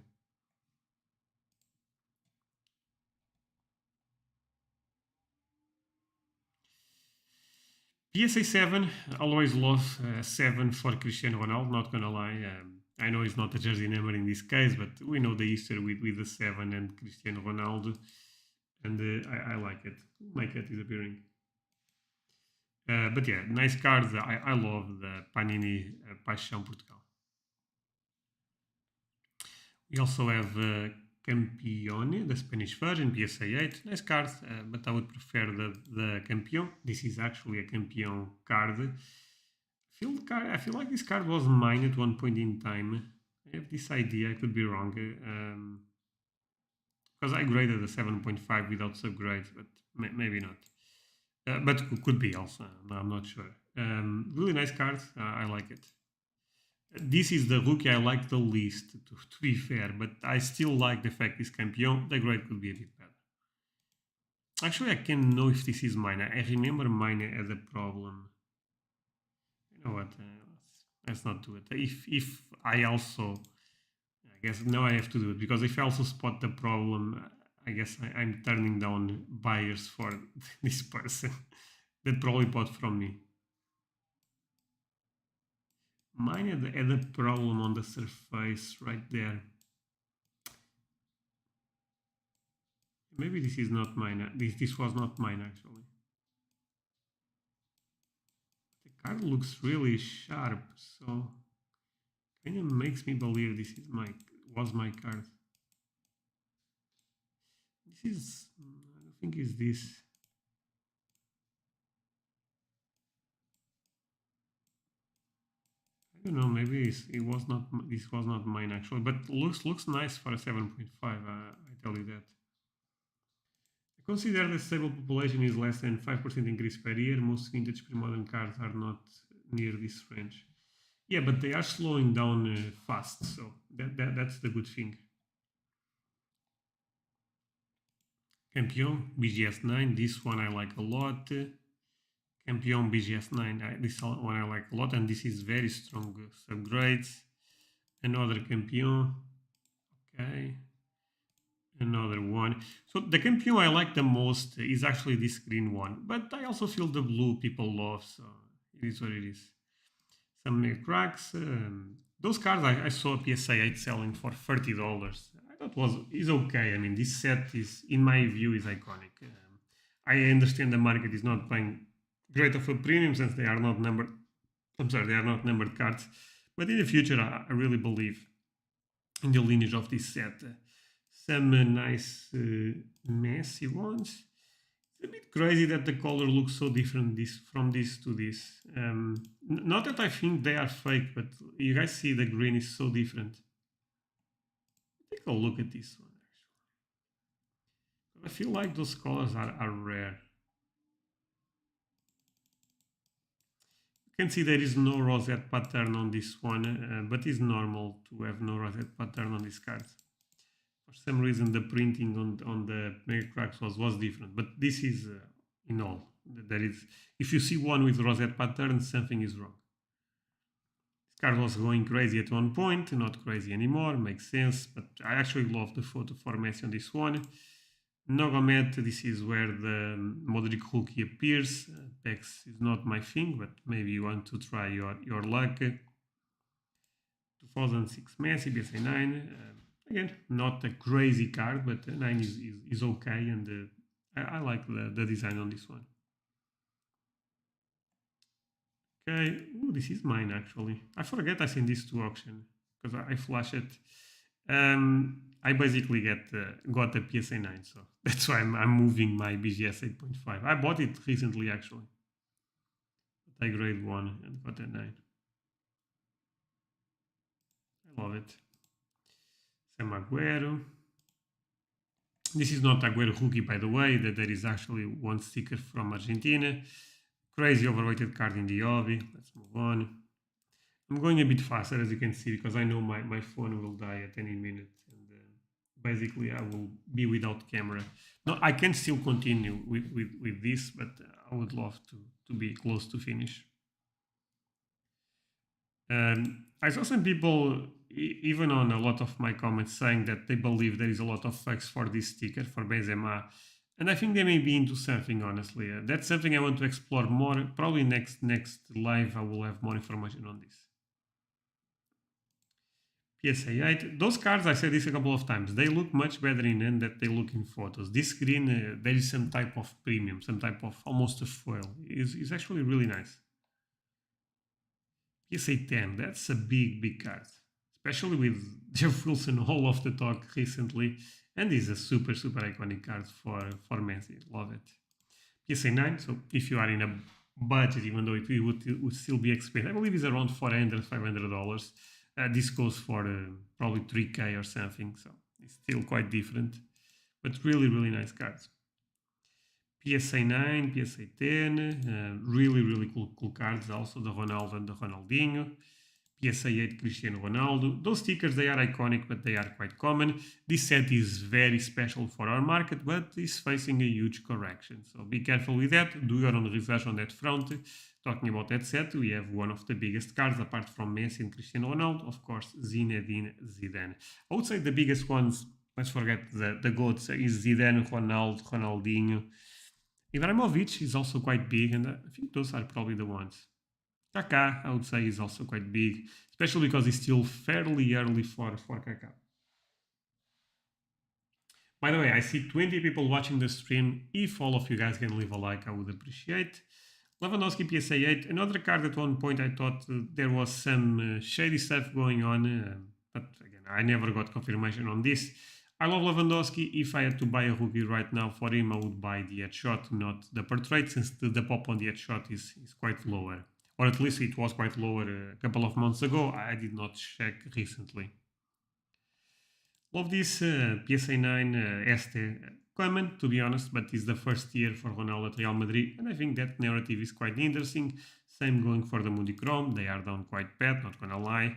A: PSA 7, always love 7 for Cristiano Ronaldo, not gonna lie. I know it's not a jersey number in this case, but we know the history with the 7 and Cristiano Ronaldo, and I like it. My cat is appearing. But yeah, nice cards. I love the Panini Paixão Portugal. We also have Campione, the Spanish version, PSA 8. Nice cards, but I would prefer the Campione. This is actually a Campione card. I feel like this card was mine at one point in time. I have this idea, I could be wrong. Because I graded a 7.5 without subgrades, but maybe not. But could be also, I'm not sure. Really nice card, I like it. This is the rookie I like the least, to be fair, but I still like the fact this Campione. The grade could be a bit better. Actually, I can't know if this is mine. I remember mine as a problem. You know what? Let's not do it. If I also, I guess now I have to do it because if I also spot the problem, I guess I'm turning down buyers for this person that probably bought from me. Mine had a problem on the surface right there. Maybe this is not mine. This was not mine actually. The card looks really sharp, so kind of makes me believe this is was my card. This is, I don't think it's this. I don't know, maybe this was not mine actually, but looks nice for a 7.5. I tell you that. I consider the stable population is less than 5% increase per year. Most vintage pre-modern cards are not near this range. Yeah, but they are slowing down fast, so that's the good thing. Campione BGS 9, this one I like a lot. Campione BGS 9, this one I like a lot, and this is very strong subgrades. Another Campione, okay, another one. So the Campione I like the most is actually this green one, but I also feel the blue people love, so it is what it is. Some cracks. Those cards I saw PSA 8 selling for $30. I thought is okay. I mean, this set is, in my view, is iconic. I understand the market is not paying great of a premium since they are not numbered I'm sorry, they are not numbered cards. But in the future, I really believe in the lineage of this set. Some nice messy ones. It's a bit crazy that the color looks so different from this to this. Not that I think they are fake, but you guys see the green is so different. Take a look at this one, actually. I feel like those colors are rare. You can see there is no rosette pattern on this one, but it's normal to have no rosette pattern on these cards. For some reason, the printing on the Mega Cracks was different, but this is in all. There is, if you see one with rosette pattern, something is wrong. This card was going crazy at one point, not crazy anymore, makes sense, but I actually love the photo formation on this one. Nogomet, this is where the Modric rookie appears. Pex is not my thing, but maybe you want to try your luck. 2006 Messi, PSA 9. Again, not a crazy card, but 9 is okay, and I like the design on this one. Okay, ooh, this is mine actually. I forget I sent this to auction because I flash it. I basically got a PSA 9, so that's why I'm moving my BGS 8.5. I bought it recently actually. But I grade 1 and got a 9. I love it. Sam Aguero. This is not Aguero rookie, by the way, that there is actually one sticker from Argentina. Crazy overrated card in the hobby. Let's move on. I'm going a bit faster, as you can see, because I know my phone will die at any minute. And basically, I will be without camera. No, I can still continue with this, but I would love to be close to finish. I saw some people, even on a lot of my comments, saying that they believe there is a lot of fakes for this sticker, for Benzema. And I think they may be into something, honestly. That's something I want to explore more. Probably next live, I will have more information on this. PSA 8. Those cards, I said this a couple of times, they look much better in hand than they look in photos. This green, there is some type of premium, some type of almost a foil. It's actually really nice. PSA 10, that's a big card. Especially with Jeff Wilson all off the talk recently. And is a super iconic card for Messi. Love it. PSA 9, so if you are in a budget, even though it would still be expensive, I believe it's around $400, $500. This goes for probably 3K or something, so it's still quite different. But really nice cards. PSA 9, PSA 10, really cool cards. Also the Ronaldo and the Ronaldinho. PSA 8 Cristiano Ronaldo. Those stickers, they are iconic, but they are quite common. This set is very special for our market, but is facing a huge correction. So be careful with that. Do your own research on that front. Talking about that set, we have one of the biggest cards, apart from Messi and Cristiano Ronaldo, of course, Zinedine Zidane. I would say the biggest ones, let's forget the GOATs, is Zidane, Ronaldo, Ronaldinho. Ibrahimovic is also quite big, and I think those are probably the ones. Kaká, I would say, is also quite big, especially because it's still fairly early for Kaká. By the way, I see 20 people watching the stream. If all of you guys can leave a like, I would appreciate. Lewandowski PSA 8, another card at one point I thought there was some shady stuff going on, but again, I never got confirmation on this. I love Lewandowski. If I had to buy a rookie right now for him, I would buy the headshot, not the portrait, since the pop on the headshot is quite lower. Or at least it was quite lower a couple of months ago. I did not check recently. Love this PSA 9 Este. Common, to be honest, but it's the first year for Ronaldo at Real Madrid, and I think that narrative is quite interesting. Same going for the Moody Chrome. They are down quite bad, not gonna lie.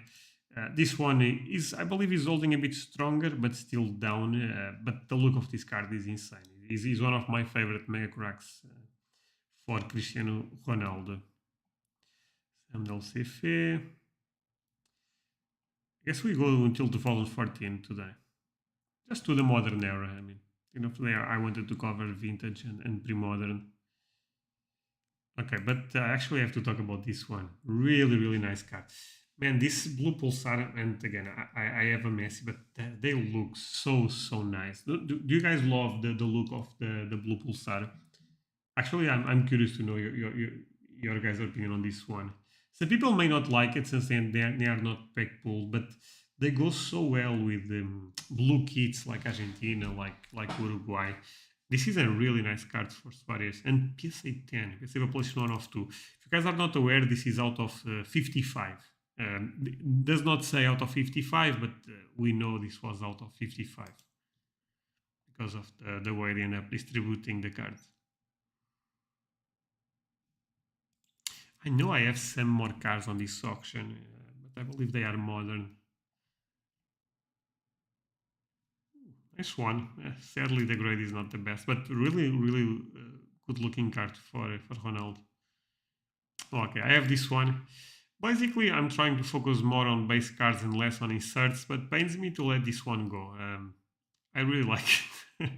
A: This one is, I believe, is holding a bit stronger, but still down. But the look of this card is insane. It is one of my favorite Mega Cracks for Cristiano Ronaldo. Samuel Cefe. I guess we go until 2014 today. Just to the modern era, I mean. There I wanted to cover vintage and pre-modern. Okay, but actually I have to talk about this one. Really nice card. Man, this blue pulsar, and again, I have a Messi, but they look so nice. Do you guys love the look of the blue pulsar? Actually, I'm curious to know your guys' opinion on this one. Some people may not like it since they are not pack pulled, but they go so well with blue kits like Argentina, like Uruguay. This is a really nice card for Suarez. And PSA 10, PSA population 1 of 2. If you guys are not aware, this is out of 55. Does not say out of 55, but we know this was out of 55 because of the way they end up distributing the cards. I know I have some more cards on this auction, but I believe they are modern. Nice one. Sadly, the grade is not the best, but really, really good looking card for Ronaldo. Okay, I have this one. Basically, I'm trying to focus more on base cards and less on inserts, but pains me to let this one go. I really like it.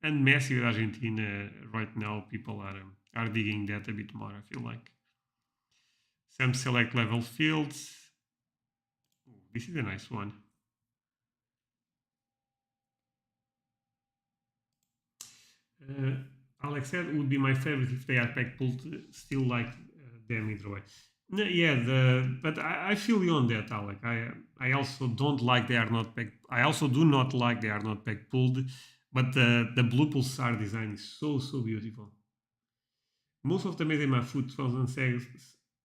A: And Messi with Argentina right now, people are digging that a bit more, I feel like. Some select level fields. Ooh, this is a nice one. Alex said would be my favorite if they are pack pulled. Still like them either way. No, yeah, but I feel you on that, Alec. I also don't like they are not pack. I also do not like they are not pack pulled. But the blue pulsar design is so beautiful. Most of the Benzema Foot 2007,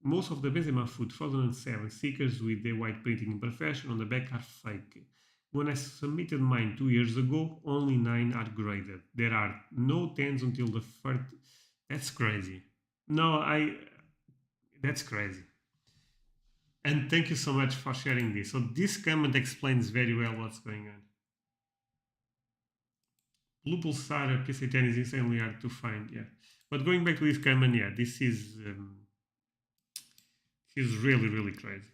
A: most of the Benzema Foot 2007 stickers with the white printing imperfection on the back are fake. When I submitted mine 2 years ago, only 9 are graded. There are no 10s until the third. That's crazy. No, that's crazy. And thank you so much for sharing this. So this comment explains very well what's going on. Blue Pulsar PC10 is insanely hard to find, yeah. But going back to this comment, yeah, this is really crazy.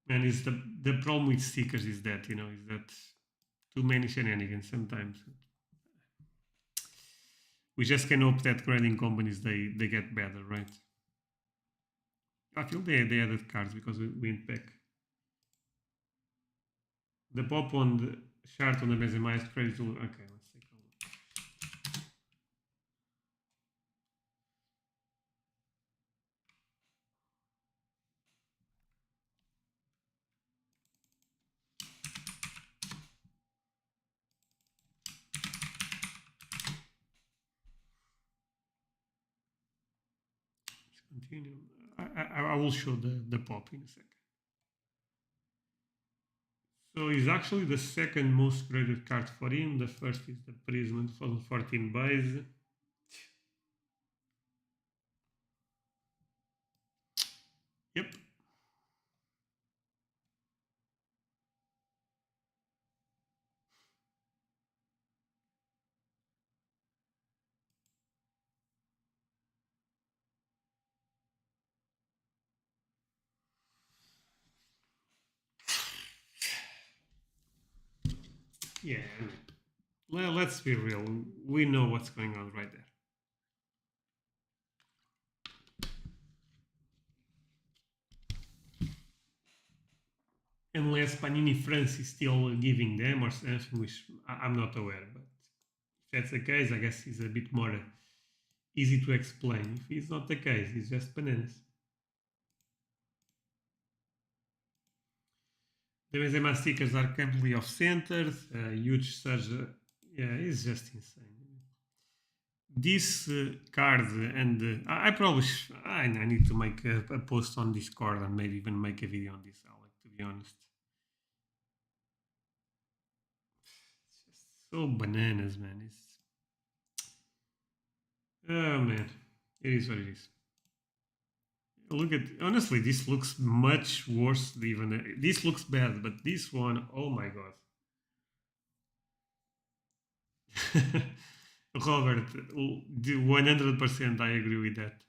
A: And is the problem with stickers is that is that too many shenanigans sometimes. We just can hope that grading companies they get better, right? I feel they added cards because we went back. The pop on the chart on the Benzema is crazy. Okay, let's take a look. Let's continue. I will show the pop in a second. So he's actually the second most graded card for him. The first is the Prism 2014 base. Yep. Yeah. Well, let's be real. We know what's going on right there. Unless Panini France is still giving them or something, which I'm not aware. But if that's the case, I guess it's a bit more easy to explain. If it's not the case, it's just bananas. The Benzema stickers are completely off-centered, huge surge. Yeah, it's just insane. This card and I probably I need to make a post on Discord and maybe even make a video on this, Alec, to be honest. It's just so bananas, man. Oh man, it is what it is. Look at, honestly, this looks much worse even this looks bad, but this one, oh my god. Robert, 100% I agree with that.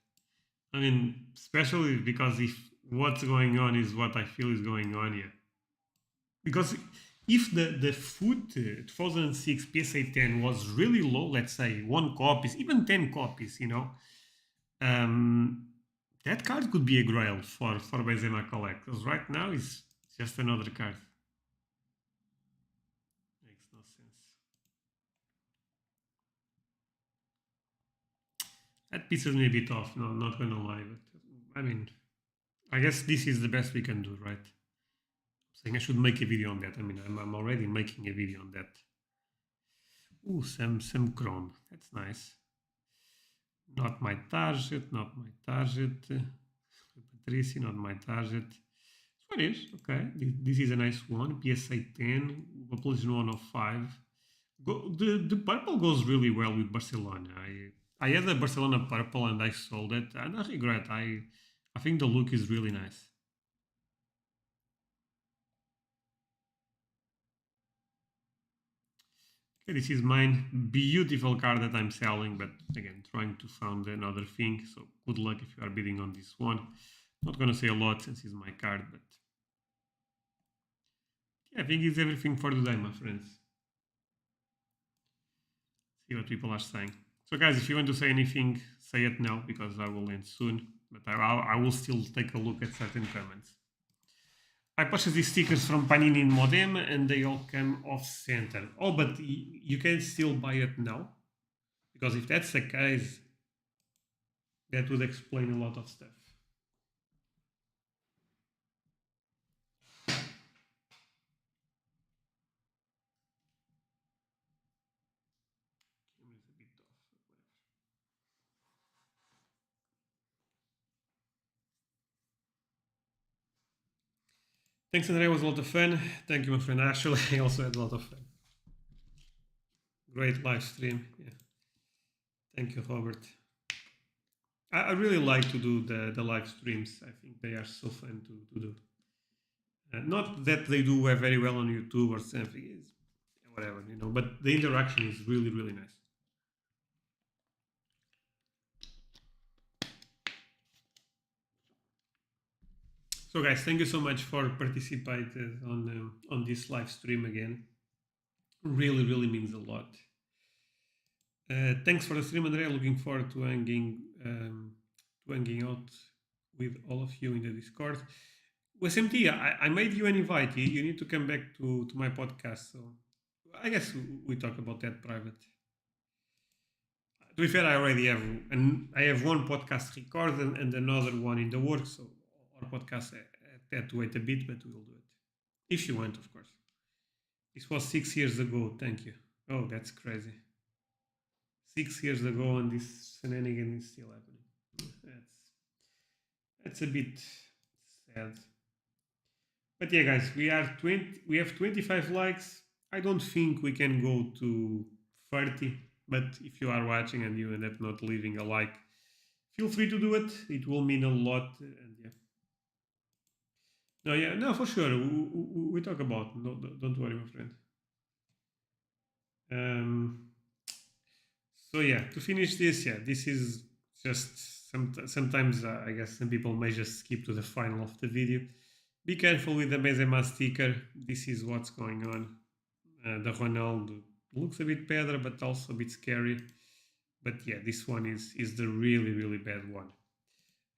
A: I mean, especially because if what's going on is what I feel is going on here. Because if the foot 2006 PSA 10 was really low, let's say 1 copies, even 10 copies, that card could be a grail for Benzema collect. Because right now it's just another card. Makes no sense. That pisses me a bit off. No, I'm not gonna lie, but I mean, I guess this is the best we can do, right? Saying I should make a video on that. I mean, I'm already making a video on that. Ooh, some Chrome. That's nice. Not my target, not my target. Patricia, not my target. So it is, okay. This is a nice one. PSA 10, Population 105. The purple goes really well with Barcelona. I had a Barcelona purple and I sold it, and I regret. I think the look is really nice. Okay, this is mine. Beautiful card that I'm selling, but again, trying to find another thing. So good luck if you are bidding on this one. Not gonna say a lot since it's my card, but yeah, I think it's everything for today, my friends. See what people are saying. So guys, if you want to say anything, say it now because I will end soon. But I will still take a look at certain comments. I purchased these stickers from Panini in Modem and they all come off center. Oh, but you can still buy it now? Because if that's the case, that would explain a lot of stuff. Thanks, Andrea. It was a lot of fun. Thank you, my friend. Actually, I also had a lot of fun. Great live stream. Yeah. Thank you, Robert. I really like to do the live streams. I think they are so fun to do. Not that they do very well on YouTube or something, whatever, but the interaction is really, really nice. So guys, thank you so much for participating on this live stream again. Really, really means a lot. Thanks for the stream, Andrea. Looking forward to hanging out with all of you in the Discord. SMT, I made you an invite. You need to come back to my podcast. So I guess we talk about that private. To be fair, I already have, and I have one podcast recorded and another one in the works. So our podcast had to wait a bit, but we'll do it if you want, of course. This was 6 years ago. Thank you. Oh, that's crazy. 6 years ago, and this shenanigan is still happening. That's a bit sad. But yeah, guys, we have 25 likes. I don't think we can go to 30, but if you are watching and you end up not leaving a like, feel free to do it. It will mean a lot. And yeah. No, for sure. We talk about. No, don't worry, my friend. So yeah, to finish this, this is just sometimes I guess some people may just skip to the final of the video. Be careful with the Benzema sticker. This is what's going on. The Ronaldo looks a bit better, but also a bit scary. But yeah, this one is the really, really bad one.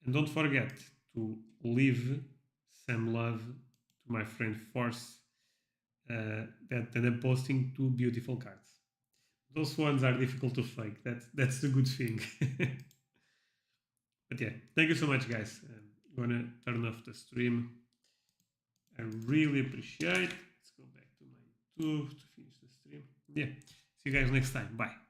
A: And don't forget to leave some love to my friend Force that I'm posting 2 beautiful cards. Those ones are difficult to fake. That's the good thing. But yeah, thank you so much, guys. I'm gonna turn off the stream. I really appreciate. Let's go back to my YouTube to finish the stream. Yeah, see you guys next time. Bye.